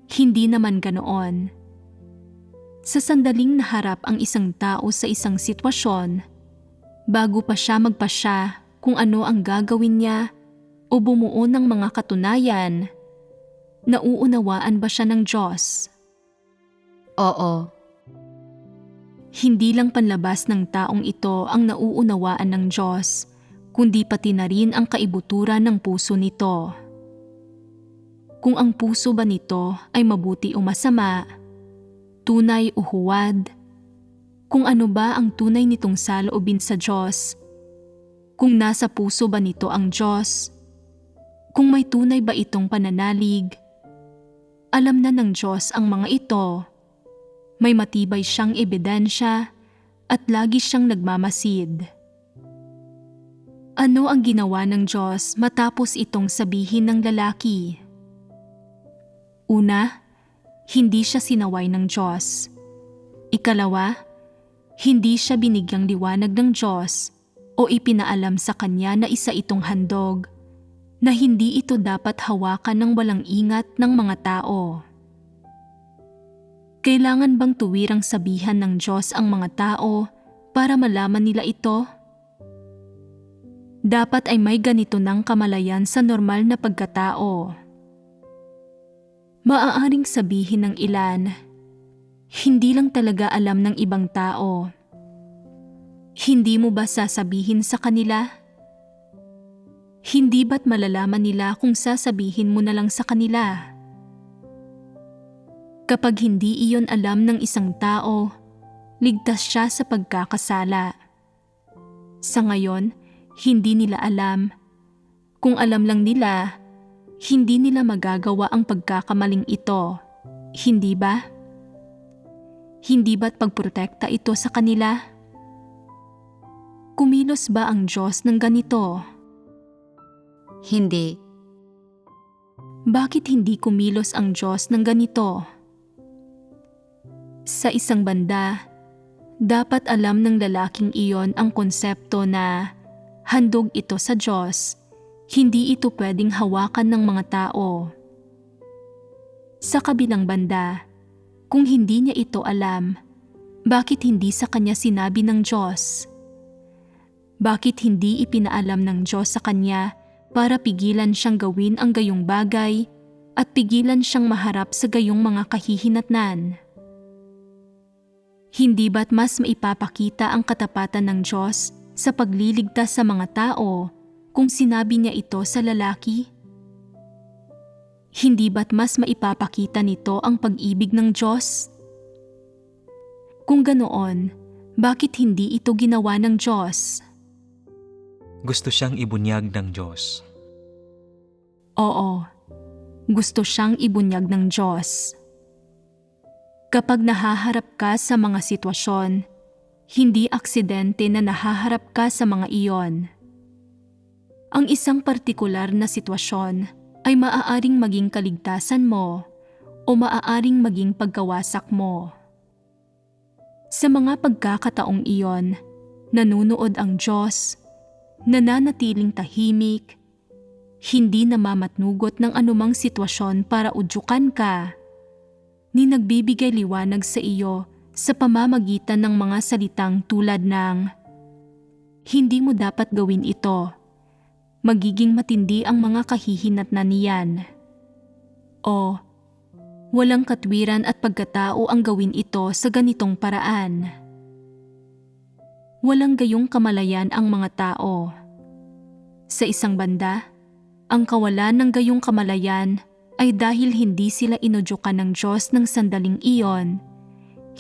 Hindi naman ganoon. Sa sandaling naharap ang isang tao sa isang sitwasyon, bago pa siya magpasya kung ano ang gagawin niya o bumuo ng mga katunayan, nauunawaan ba siya ng Diyos? Oo. Hindi lang panlabas ng taong ito ang nauunawaan ng Diyos, kundi pati na rin ang kaibuturan ng puso nito. Kung ang puso ba nito ay mabuti o masama, tunay o huwad, kung ano ba ang tunay nitong saloobin sa Diyos, kung nasa puso ba nito ang Diyos, kung may tunay ba itong pananalig, alam na ng Diyos ang mga ito, may matibay siyang ebidensya at lagi siyang nagmamasid. Ano ang ginawa ng Diyos matapos itong sabihin ng lalaki? Una, hindi siya sinaway ng Diyos. Ikalawa, hindi siya binigyang liwanag ng Diyos o ipinaalam sa kanya na isa itong handog, na hindi ito dapat hawakan ng walang ingat ng mga tao. Kailangan bang tuwirang sabihan ng Diyos ang mga tao para malaman nila ito? Dapat ay may ganito ng kamalayan sa normal na pagkatao. Maaaring sabihin ng ilan, hindi lang talaga alam ng ibang tao. Hindi mo ba sasabihin sa kanila? Hindi ba't malalaman nila kung sasabihin mo na lang sa kanila? Kapag hindi iyon alam ng isang tao, ligtas siya sa pagkakasala. Sa ngayon, hindi nila alam. Kung alam lang nila, hindi nila magagawa ang pagkakamaling ito, hindi ba? Hindi ba't pagprotekta ito sa kanila? Kumilos ba ang Diyos ng ganito? Hindi. Bakit hindi kumilos ang Diyos ng ganito? Sa isang banda, dapat alam ng lalaking iyon ang konsepto na handog ito sa Diyos. Hindi ito pwedeng hawakan ng mga tao. Sa kabilang banda, kung hindi niya ito alam, bakit hindi sa kanya sinabi ng Diyos? Bakit hindi ipinaalam ng Diyos sa kanya para pigilan siyang gawin ang gayong bagay at pigilan siyang maharap sa gayong mga kahihinatnan? Hindi ba't mas maipapakita ang katapatan ng Diyos sa pagliligtas sa mga tao kung sinabi niya ito sa lalaki? Hindi ba't mas maipapakita nito ang pag-ibig ng Diyos? Kung ganoon, bakit hindi ito ginawa ng Diyos? Gusto siyang ibunyag ng Diyos. Oo, gusto siyang ibunyag ng Diyos. Kapag nahaharap ka sa mga sitwasyon, hindi aksidente na nahaharap ka sa mga iyon. Ang isang partikular na sitwasyon ay maaaring maging kaligtasan mo o maaaring maging pagkawasak mo. Sa mga pagkakataong iyon, nanunood ang Diyos, nananatiling tahimik, hindi namamatnugot ng anumang sitwasyon para udyukan ka, ni nagbibigay liwanag sa iyo sa pamamagitan ng mga salitang tulad ng, "Hindi mo dapat gawin ito. Magiging matindi ang mga kahihinatnan niyan." O, "Walang katwiran at pagkatao ang gawin ito sa ganitong paraan." Walang gayong kamalayan ang mga tao. Sa isang banda, ang kawalan ng gayong kamalayan ay dahil hindi sila inudyukan ng Diyos ng sandaling iyon,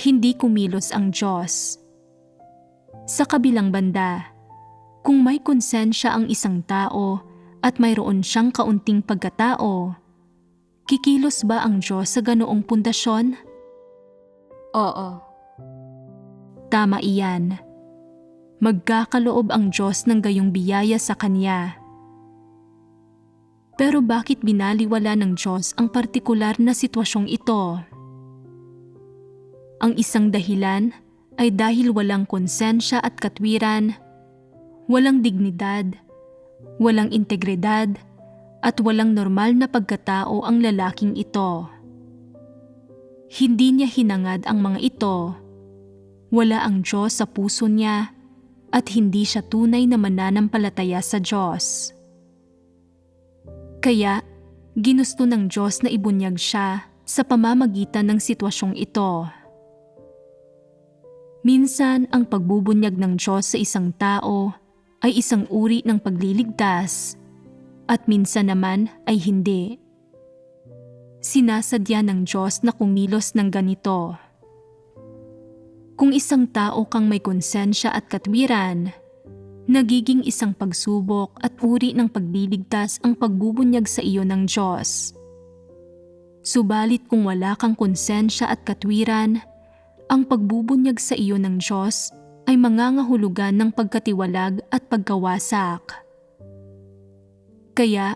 hindi kumilos ang Diyos. Sa kabilang banda, kung may konsensya ang isang tao at mayroon siyang kaunting pagkatao, kikilos ba ang Diyos sa ganoong pundasyon? Oo. Tama iyan. Magkakaloob ang Diyos ng gayong biyaya sa Kanya. Pero bakit binaliwala ng Diyos ang partikular na sitwasyong ito? Ang isang dahilan ay dahil walang konsensya at katwiran, walang dignidad, walang integridad, at walang normal na pagkatao ang lalaking ito. Hindi niya hinangad ang mga ito. Wala ang Diyos sa puso niya at hindi siya tunay na mananampalataya sa Diyos. Kaya, ginusto ng Diyos na ibunyag siya sa pamamagitan ng sitwasyong ito. Minsan, ang pagbubunyag ng Diyos sa isang tao ay isang uri ng pagliligtas, at minsan naman ay hindi. Sinasadya ng Diyos na kumilos ng ganito. Kung isang tao kang may konsensya at katwiran, nagiging isang pagsubok at uri ng pagliligtas ang pagbubunyag sa iyo ng Diyos. Subalit kung wala kang konsensya at katwiran, ang pagbubunyag sa iyo ng Diyos ay mangangahulugan ng pagkatiwalag at pagkawasak. Kaya,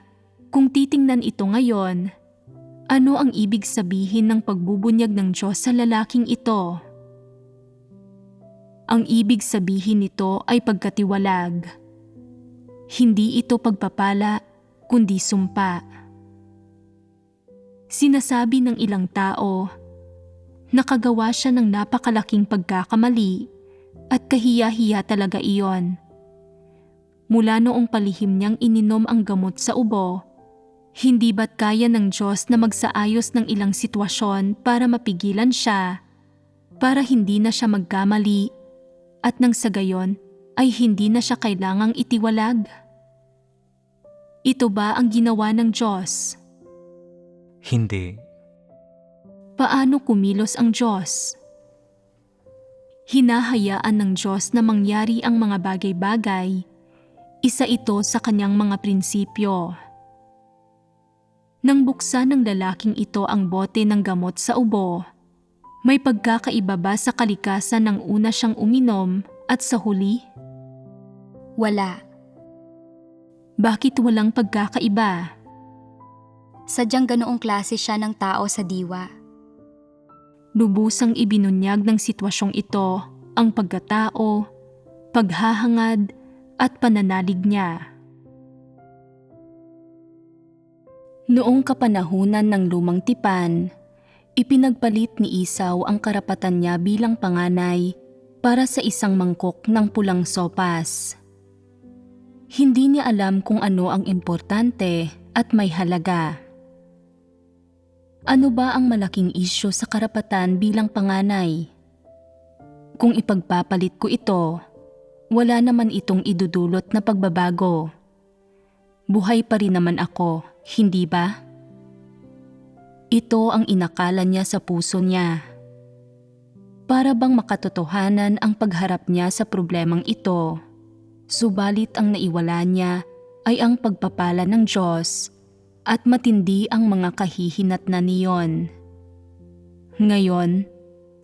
kung titingnan ito ngayon, ano ang ibig sabihin ng pagbubunyag ng Diyos sa lalaking ito? Ang ibig sabihin nito ay pagkatiwalag. Hindi ito pagpapala, kundi sumpa. Sinasabi ng ilang tao, nakagawa siya ng napakalaking pagkakamali at kahiya-hiya talaga iyon. Mula noong palihim niyang ininom ang gamot sa ubo, hindi ba't kaya ng Diyos na magsaayos ng ilang sitwasyon para mapigilan siya, para hindi na siya magkamali, at nang sa gayon ay hindi na siya kailangang itiwalag? Ito ba ang ginawa ng Diyos? Hindi. Paano kumilos ang Diyos? Hinahayaan ng Diyos na mangyari ang mga bagay-bagay. Isa ito sa kanyang mga prinsipyo. Nang buksan ng lalaking ito ang bote ng gamot sa ubo, may pagkakaiba ba sa kalikasan ng una siyang uminom at sa huli? Wala. Bakit walang pagkakaiba? Sadyang ganoong klase siya ng tao sa diwa. Lubusang ibinunyag ng sitwasyong ito ang pagkatao, paghahangad at pananalig niya. Noong kapanahunan ng lumang tipan, ipinagpalit ni Esau ang karapatan niya bilang panganay para sa isang mangkok ng pulang sopas. Hindi niya alam kung ano ang importante at may halaga. Ano ba ang malaking isyu sa karapatan bilang panganay? Kung ipagpapalit ko ito, wala naman itong idudulot na pagbabago. Buhay pa rin naman ako, hindi ba? Ito ang inakala niya sa puso niya. Para bang makatotohanan ang pagharap niya sa problemang ito, subalit ang naiwala niya ay ang pagpapala ng Diyos at matindi ang mga kahihinatnan niyon. Ngayon,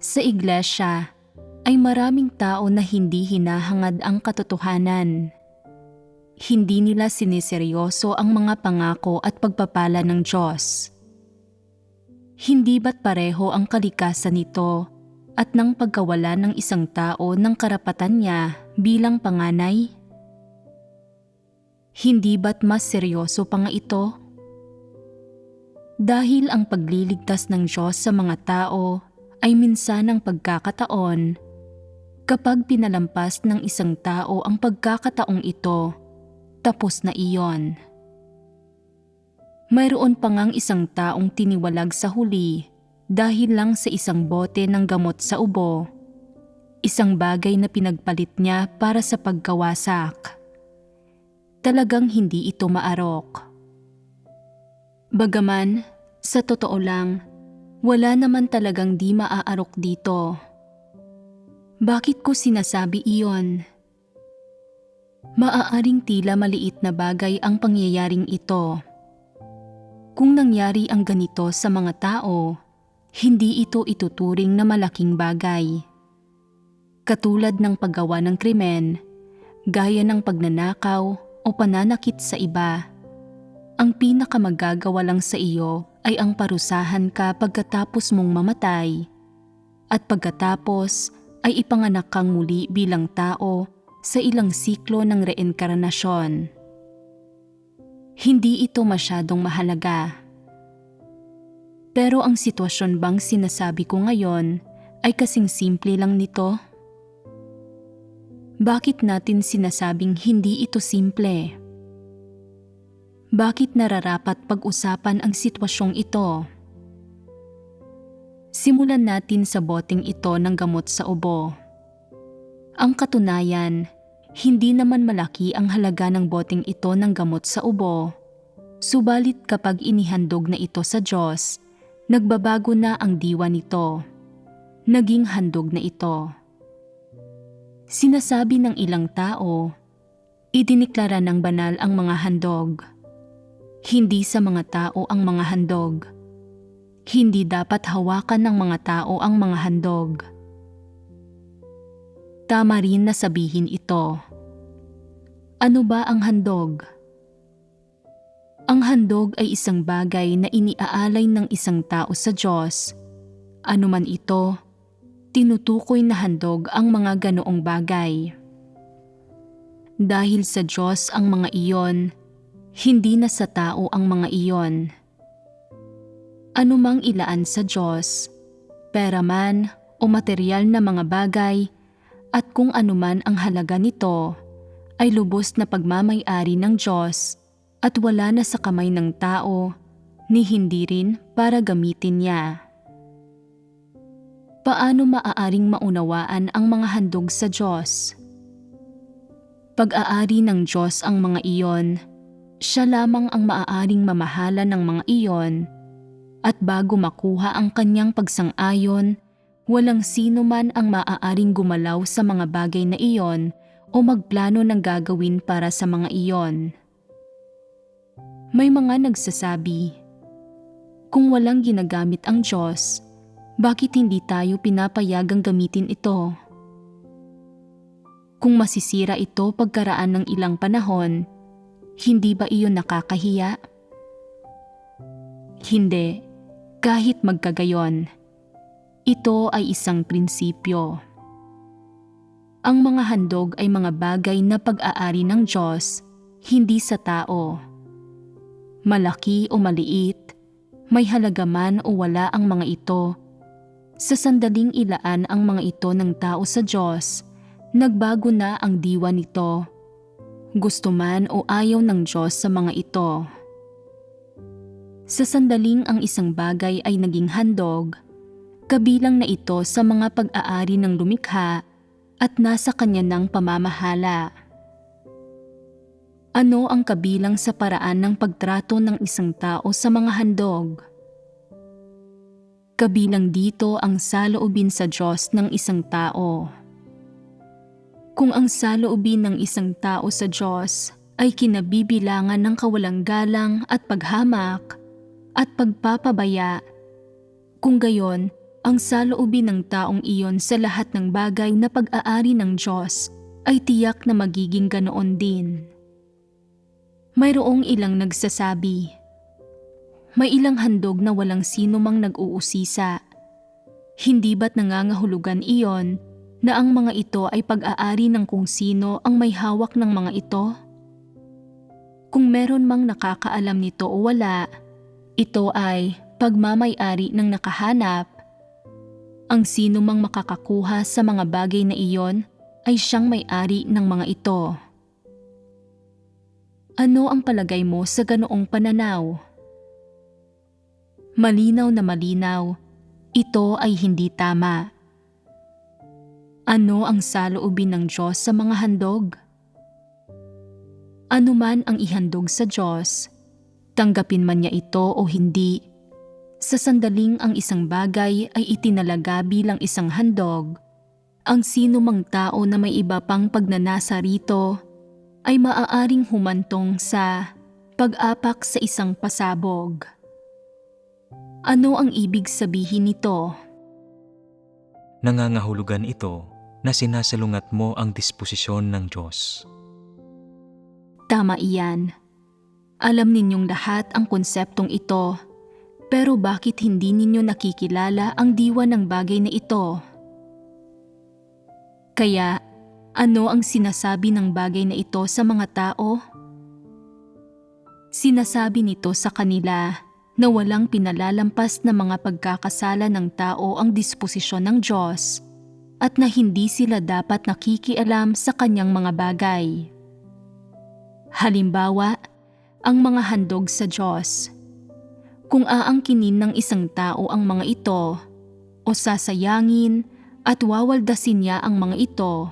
sa iglesia ay maraming tao na hindi hinahangad ang katotohanan. Hindi nila siniseryoso ang mga pangako at pagpapala ng Diyos. Hindi ba't pareho ang kalikasan nito at ng pagkawala ng isang tao ng karapatan niya bilang panganay? Hindi ba't mas seryoso pa nga ito? Dahil ang pagliligtas ng Diyos sa mga tao ay minsanang pagkakataon, kapag pinalampas ng isang tao ang pagkakataong ito, tapos na iyon. Mayroon pa ngang isang taong tiniwalag sa huli dahil lang sa isang bote ng gamot sa ubo, isang bagay na pinagpalit niya para sa pagkawasak. Talagang hindi ito maarok. Bagaman, sa totoo lang, wala naman talagang di maaarok dito. Bakit ko sinasabi iyon? Maaaring tila maliit na bagay ang pangyayaring ito. Kung nangyari ang ganito sa mga tao, hindi ito ituturing na malaking bagay. Katulad ng paggawa ng krimen, gaya ng pagnanakaw o pananakit sa iba, ang pinakamagagawa lang sa iyo ay ang parusahan ka pagkatapos mong mamatay, at pagkatapos ay ipanganak kang muli bilang tao sa ilang siklo ng reinkarnasyon. Hindi ito masyadong mahalaga. Pero ang sitwasyon bang sinasabi ko ngayon ay kasing simple lang nito? Bakit natin sinasabing hindi ito simple? Bakit nararapat pag-usapan ang sitwasyong ito? Simulan natin sa boteng ito ng gamot sa ubo. Ang katunayan, hindi naman malaki ang halaga ng boteng ito ng gamot sa ubo. Subalit kapag inihandog na ito sa Diyos, nagbabago na ang diwa nito. Naging handog na ito. Sinasabi ng ilang tao, idiniklara ng banal ang mga handog. Hindi sa mga tao ang mga handog. Hindi dapat hawakan ng mga tao ang mga handog. Tama rin na sabihin ito. Ano ba ang handog? Ang handog ay isang bagay na iniaalay ng isang tao sa Diyos. Ano man ito, tinutukoy na handog ang mga ganoong bagay. Dahil sa Diyos ang mga iyon, hindi na sa tao ang mga iyon. Anumang ilaan sa Diyos, pera man o materyal na mga bagay, at kung anuman ang halaga nito, ay lubos na pagmamay-ari ng Diyos at wala na sa kamay ng tao, ni hindi rin para gamitin niya. Paano maaaring maunawaan ang mga handog sa Diyos? Pag-aari ng Diyos ang mga iyon, siya lamang ang maaaring mamahala ng mga iyon, at bago makuha ang kanyang pagsang-ayon, walang sino man ang maaaring gumalaw sa mga bagay na iyon o magplano ng gagawin para sa mga iyon. May mga nagsasabi, kung walang ginagamit ang Diyos, bakit hindi tayo pinapayagang gamitin ito? Kung masisira ito pagkaraan ng ilang panahon, hindi ba iyon nakakahiya? Hindi, kahit magkagayon. Ito ay isang prinsipyo. Ang mga handog ay mga bagay na pag-aari ng Diyos, hindi sa tao. Malaki o maliit, may halaga man o wala ang mga ito. Sa sandaling ilaan ang mga ito ng tao sa Diyos, nagbago na ang diwa nito. Gusto man o ayaw ng Diyos sa mga ito. Sa sandaling ang isang bagay ay naging handog, kabilang na ito sa mga pag-aari ng lumikha at nasa kanya ng pamamahala. Ano ang kabilang sa paraan ng pagtrato ng isang tao sa mga handog? Kabilang dito ang saloobin sa Diyos ng isang tao. Kung ang saloobin ng isang tao sa Diyos ay kinabibilangan ng kawalang galang at paghamak at pagpapabaya, kung gayon, ang saloobin ng taong iyon sa lahat ng bagay na pag-aari ng Diyos ay tiyak na magiging ganoon din. Mayroong ilang nagsasabi, may ilang handog na walang sino mang nag-uusisa. Hindi ba't nangangahulugan iyon na ang mga ito ay pag-aari ng kung sino ang may hawak ng mga ito? Kung meron mang nakakaalam nito o wala, ito ay pagmamay-ari ng nakahanap. Ang sino mang makakakuha sa mga bagay na iyon ay siyang may-ari ng mga ito. Ano ang palagay mo sa ganoong pananaw? Malinaw na malinaw, ito ay hindi tama. Ano ang saloobin ng Diyos sa mga handog? Ano man ang ihandog sa Diyos, tanggapin man niya ito o hindi, sa sandaling ang isang bagay ay itinalaga bilang isang handog, ang sino mang tao na may iba pang pagnanasa rito ay maaaring humantong sa pag-apak sa isang pasabog. Ano ang ibig sabihin nito? Nangangahulugan ito na sinasalungat mo ang disposisyon ng Diyos. Tama iyan. Alam ninyong lahat ang konseptong ito, pero bakit hindi ninyo nakikilala ang diwa ng bagay na ito? Kaya, ano ang sinasabi ng bagay na ito sa mga tao? Sinasabi nito sa kanila na walang pinalalampas na mga pagkakasala ng tao ang disposisyon ng Diyos at na hindi sila dapat nakikialam sa kanyang mga bagay. Halimbawa, ang mga handog sa Diyos. Kung aangkinin ng isang tao ang mga ito o sasayangin at wawaldasin niya ang mga ito,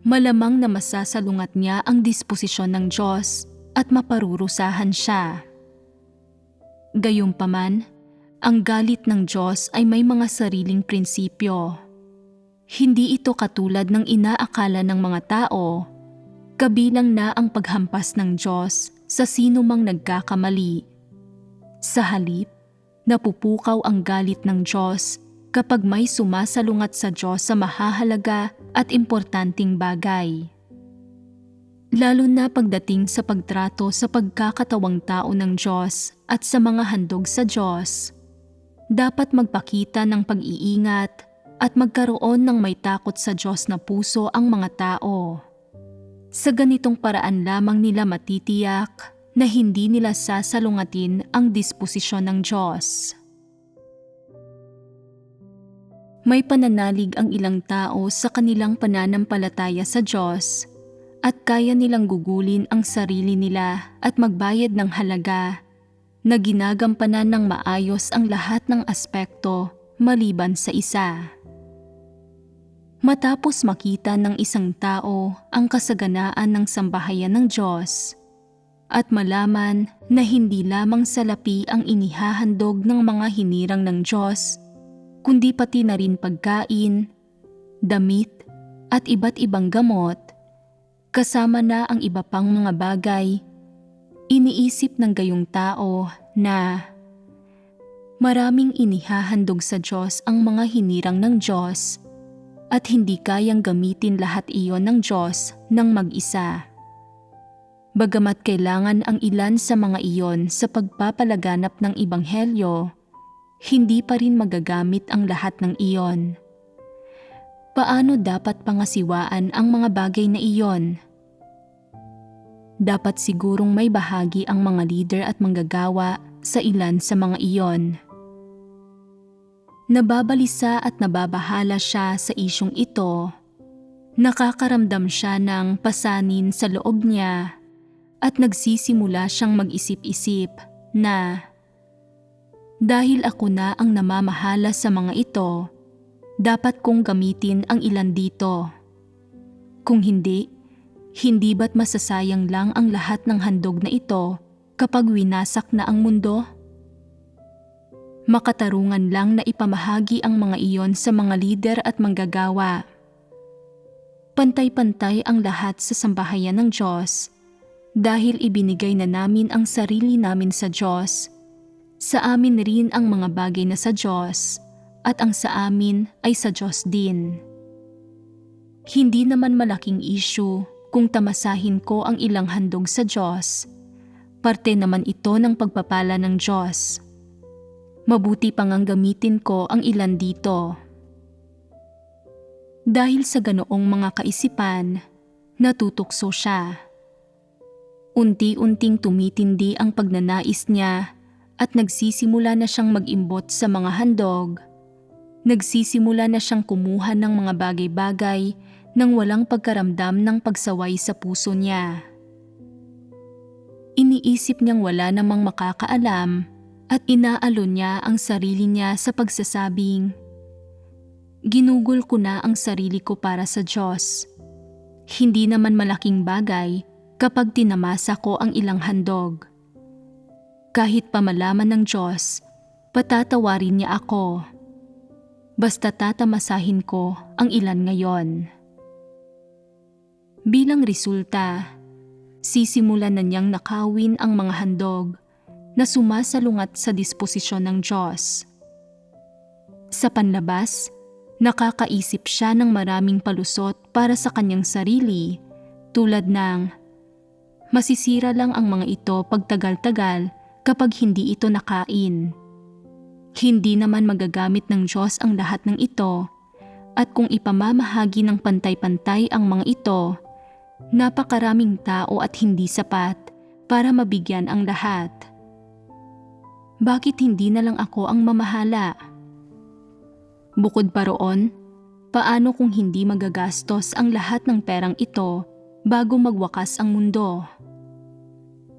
malamang na masasalungat niya ang disposisyon ng Diyos at maparurusahan siya. Gayunpaman, ang galit ng Diyos ay may mga sariling prinsipyo. Hindi ito katulad ng inaakala ng mga tao, kabilang na ang paghampas ng Diyos sa sino mang nagkakamali. Sa halip, napupukaw ang galit ng Diyos kapag may sumasalungat sa Diyos sa mahahalaga at importanteng bagay. Lalo na pagdating sa pagtrato sa pagkakatawang tao ng Diyos at sa mga handog sa Diyos, dapat magpakita ng pag-iingat at magkaroon ng may takot sa Diyos na puso ang mga tao. Sa ganitong paraan lamang nila matitiyak na hindi nila sasalungatin ang disposisyon ng Diyos. May pananalig ang ilang tao sa kanilang pananampalataya sa Diyos at kaya nilang gugulin ang sarili nila at magbayad ng halaga na ginagampanan ng maayos ang lahat ng aspekto maliban sa isa. Matapos makita ng isang tao ang kasaganaan ng sambahayan ng Diyos at malaman na hindi lamang salapi ang inihahandog ng mga hinirang ng Diyos, kundi pati na rin pagkain, damit at iba't ibang gamot, kasama na ang iba pang mga bagay, iniisip ng gayong tao na maraming inihahandog sa Diyos ang mga hinirang ng Diyos at hindi kayang gamitin lahat iyon ng Diyos ng mag-isa. Bagamat kailangan ang ilan sa mga iyon sa pagpapalaganap ng Ebanghelyo, hindi pa rin magagamit ang lahat ng iyon. Paano dapat pangasiwaan ang mga bagay na iyon? dapat sigurong may bahagi ang mga leader at manggagawa sa ilan sa mga iyon. Nababalisa at nababahala siya sa isyong ito. Nakakaramdam siya ng pasanin sa loob niya at nagsisimula siyang mag-isip-isip na dahil ako na ang namamahala sa mga ito, dapat kong gamitin ang ilan dito. Kung hindi ba't masasayang lang ang lahat ng handog na ito kapag winasak na ang mundo? Makatarungan lang na ipamahagi ang mga iyon sa mga lider at manggagawa. Pantay-pantay ang lahat sa sambahayan ng Diyos dahil ibinigay na namin ang sarili namin sa Diyos. Sa amin rin ang mga bagay na sa Diyos at ang sa amin ay sa Diyos din. Hindi naman malaking issue kung tamasahin ko ang ilang handog sa Diyos. Parte naman ito ng pagpapala ng Diyos. Mabuti pang ang gamitin ko ang ilan dito. Dahil sa ganoong mga kaisipan, natutukso siya. Unti-unting tumitindi ang pagnanais niya at nagsisimula na siyang mag-imbot sa mga handog. Nagsisimula na siyang kumuha ng mga bagay-bagay nang walang pagkaramdam ng pagsaway sa puso niya. Iniisip niyang wala namang makakaalam at inaalon niya ang sarili niya sa pagsasabing, "Ginugol ko na ang sarili ko para sa Diyos." Hindi naman malaking bagay kapag tinamasa ko ang ilang handog. Kahit pa malaman ng Diyos, patatawarin niya ako. Basta tatamasahin ko ang ilan ngayon. Bilang resulta, sisimulan na niyang nakawin ang mga handog na sumasalungat sa disposisyon ng Diyos. Sa panlabas, nakakaisip siya ng maraming palusot para sa kanyang sarili tulad ng masisira lang ang mga ito pagtagal-tagal kapag hindi ito nakain. Hindi naman magagamit ng Diyos ang lahat ng ito at kung ipamamahagi ng pantay-pantay ang mga ito, napakaraming tao at hindi sapat para mabigyan ang lahat. Bakit hindi na lang ako ang mamahala? Bukod pa roon, paano kung hindi magagastos ang lahat ng perang ito bago magwakas ang mundo?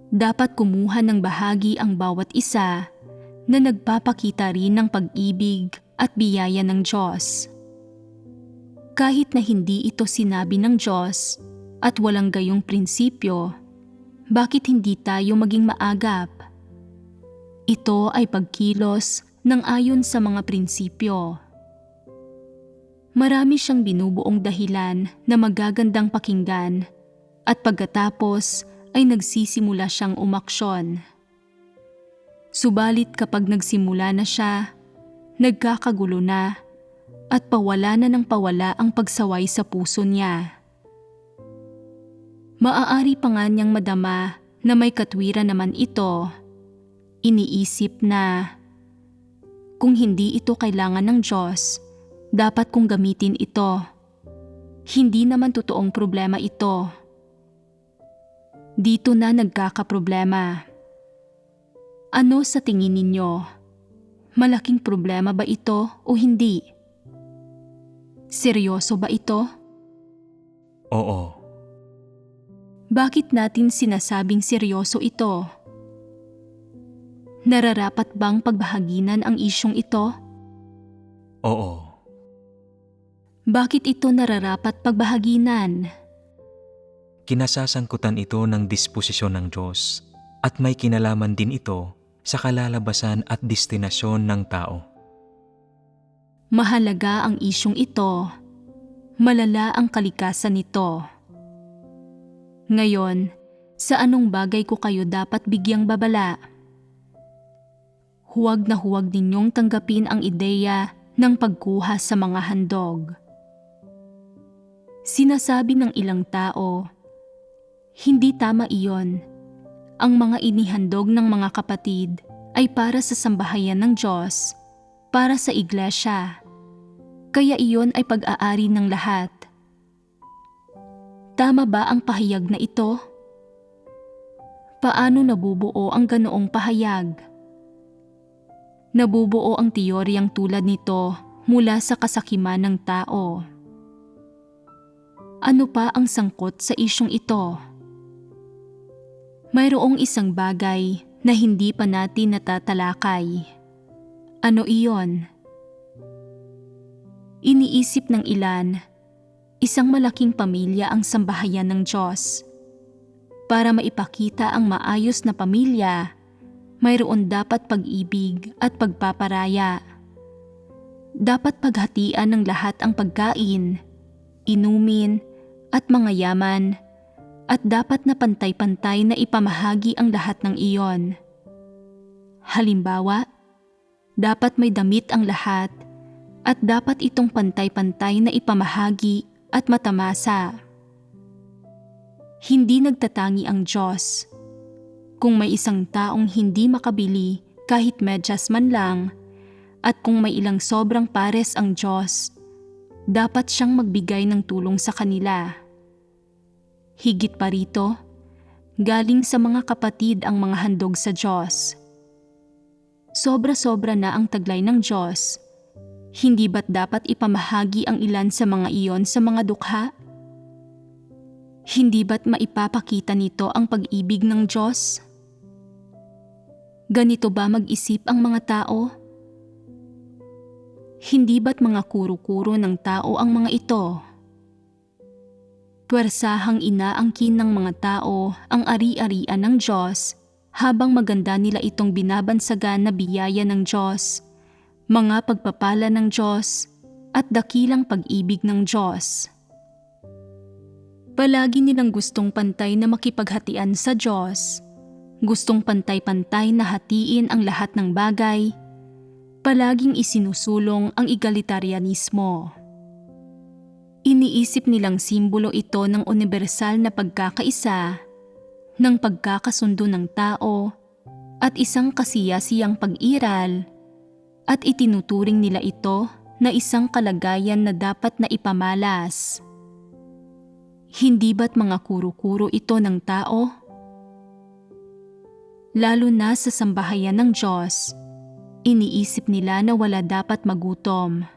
Dapat kumuha ng bahagi ang bawat isa na nagpapakita rin ng pag-ibig at biyaya ng Diyos. Kahit na hindi ito sinabi ng Diyos at walang gayong prinsipyo, bakit hindi tayo maging maagap? Ito ay pagkilos ng ayon sa mga prinsipyo. Marami siyang binubuong dahilan na magagandang pakinggan at pagkatapos ay nagsisimula siyang umaksyon. Subalit kapag nagsimula na siya, nagkakagulo na at pawala na ng pawala ang pagsaway sa puso niya. Maaari pa nga niyang madama na may katwiran naman ito. Iniisip na, kung hindi ito kailangan ng Diyos, dapat kong gamitin ito. Hindi naman totoong problema ito. Dito na nagkakaproblema. Ano sa tingin ninyo? Malaking problema ba ito o hindi? Seryoso ba ito? Oo. Bakit natin sinasabing seryoso ito? Nararapat bang pagbahaginan ang isyong ito? Oo. Bakit ito nararapat pagbahaginan? Kinasasangkutan ito ng disposisyon ng Diyos at may kinalaman din ito sa kalalabasan at destinasyon ng tao. Mahalaga ang isyong ito. Malala ang kalikasan nito. Ngayon, sa anong bagay ko kayo dapat bigyang babala? Huwag na huwag ninyong tanggapin ang ideya ng pagkuha sa mga handog. Sinasabi ng ilang tao, hindi tama iyon. Ang mga inihandog ng mga kapatid ay para sa sambahayan ng Diyos, para sa iglesia. Kaya iyon ay pag-aari ng lahat. Tama ba ang pahayag na ito? Paano nabubuo ang ganoong pahayag? Nabubuo ang teoryang tulad nito mula sa kasakiman ng tao. Ano pa ang sangkot sa isyong ito? Mayroong isang bagay na hindi pa natin natatalakay. Ano iyon? Iniisip ng ilan, isang malaking pamilya ang sambahayan ng Diyos. Para maipakita ang maayos na pamilya, mayroon dapat pag-ibig at pagpaparaya. Dapat paghatian ng lahat ang pagkain, inumin at mga yaman, at dapat na pantay-pantay na ipamahagi ang lahat ng iyon. Halimbawa, dapat may damit ang lahat at dapat itong pantay-pantay na ipamahagi at matamasa. Hindi nagtatangi ang Diyos. Kung may isang taong hindi makabili kahit medyas man lang, at kung may ilang sobrang pares ang Diyos, dapat siyang magbigay ng tulong sa kanila. Higit pa rito, galing sa mga kapatid ang mga handog sa Diyos. Sobra-sobra na ang taglay ng Diyos. Hindi ba't dapat ipamahagi ang ilan sa mga iyon sa mga dukha? Hindi ba't maipapakita nito ang pag-ibig ng Diyos? Ganito ba mag-isip ang mga tao? Hindi ba't mga kuro-kuro ng tao ang mga ito? Puwersahang inaangkin ng mga tao ang ari-arian ng Diyos habang maganda nila itong binabansagan na biyaya ng Diyos, mga pagpapala ng Diyos at dakilang pag-ibig ng Diyos. Palagi nilang gustong pantay na makipaghatian sa Diyos, gustong pantay-pantay na hatiin ang lahat ng bagay, palaging isinusulong ang egalitarianismo. Iniisip nilang simbolo ito ng universal na pagkakaisa, ng pagkakasundo ng tao, at isang kasiyasiyang pag-iral, at itinuturing nila ito na isang kalagayan na dapat na ipamalas. Hindi ba't mga kuro-kuro ito ng tao? Lalo na sa sambahayan ng Diyos, iniisip nila na wala dapat magutom.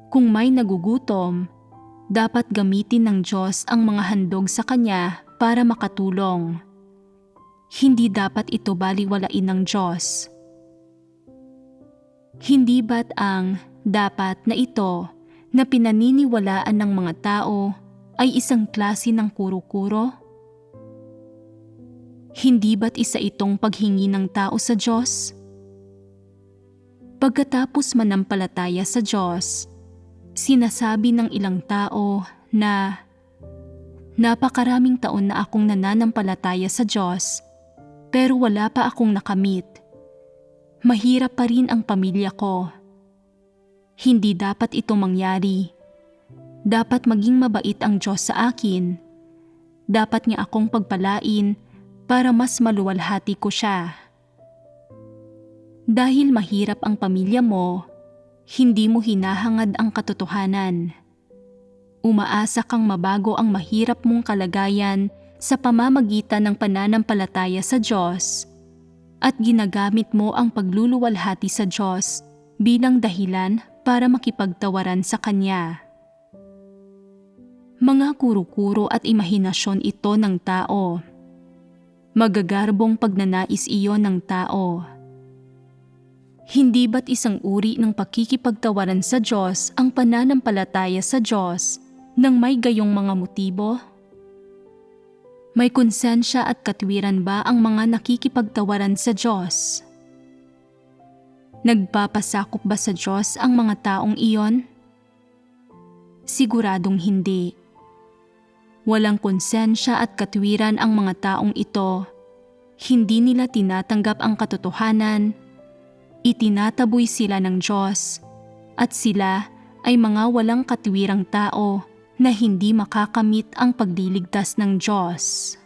Kung may nagugutom, dapat gamitin ng Diyos ang mga handog sa Kanya para makatulong. Hindi dapat ito baliwalain ng Diyos. Hindi ba't ang dapat na ito na pinaniniwalaan ng mga tao ay isang klase ng kuro-kuro? Hindi ba't isa itong paghingi ng tao sa Diyos? Pagkatapos manampalataya sa Diyos, sinasabi ng ilang tao na napakaraming taon na akong nananampalataya sa Diyos pero wala pa akong nakamit. Mahirap pa rin ang pamilya ko. Hindi dapat ito mangyari. Dapat maging mabait ang Diyos sa akin. Dapat niya akong pagpalain para mas maluwalhati ko siya. Dahil mahirap ang pamilya mo, hindi mo hinahangad ang katotohanan. Umaasa kang mabago ang mahirap mong kalagayan sa pamamagitan ng pananampalataya sa Diyos at ginagamit mo ang pagluluwalhati sa Diyos bilang dahilan para makipagtawaran sa Kanya. Mga kuro-kuro at imahinasyon ito ng tao. Magagarbong pagnanais iyon ng tao. Hindi ba't isang uri ng pakikipagtawaran sa Diyos ang pananampalataya sa Diyos nang may gayong mga motibo? May konsensya at katwiran ba ang mga nakikipagtawaran sa Diyos? Nagpapasakop ba sa Diyos ang mga taong iyon? Siguradong hindi. Walang konsensya at katwiran ang mga taong ito. Hindi nila tinatanggap ang katotohanan. Itinataboy sila ng Diyos at sila ay mga walang katwirang tao na hindi makakamit ang pagliligtas ng Diyos.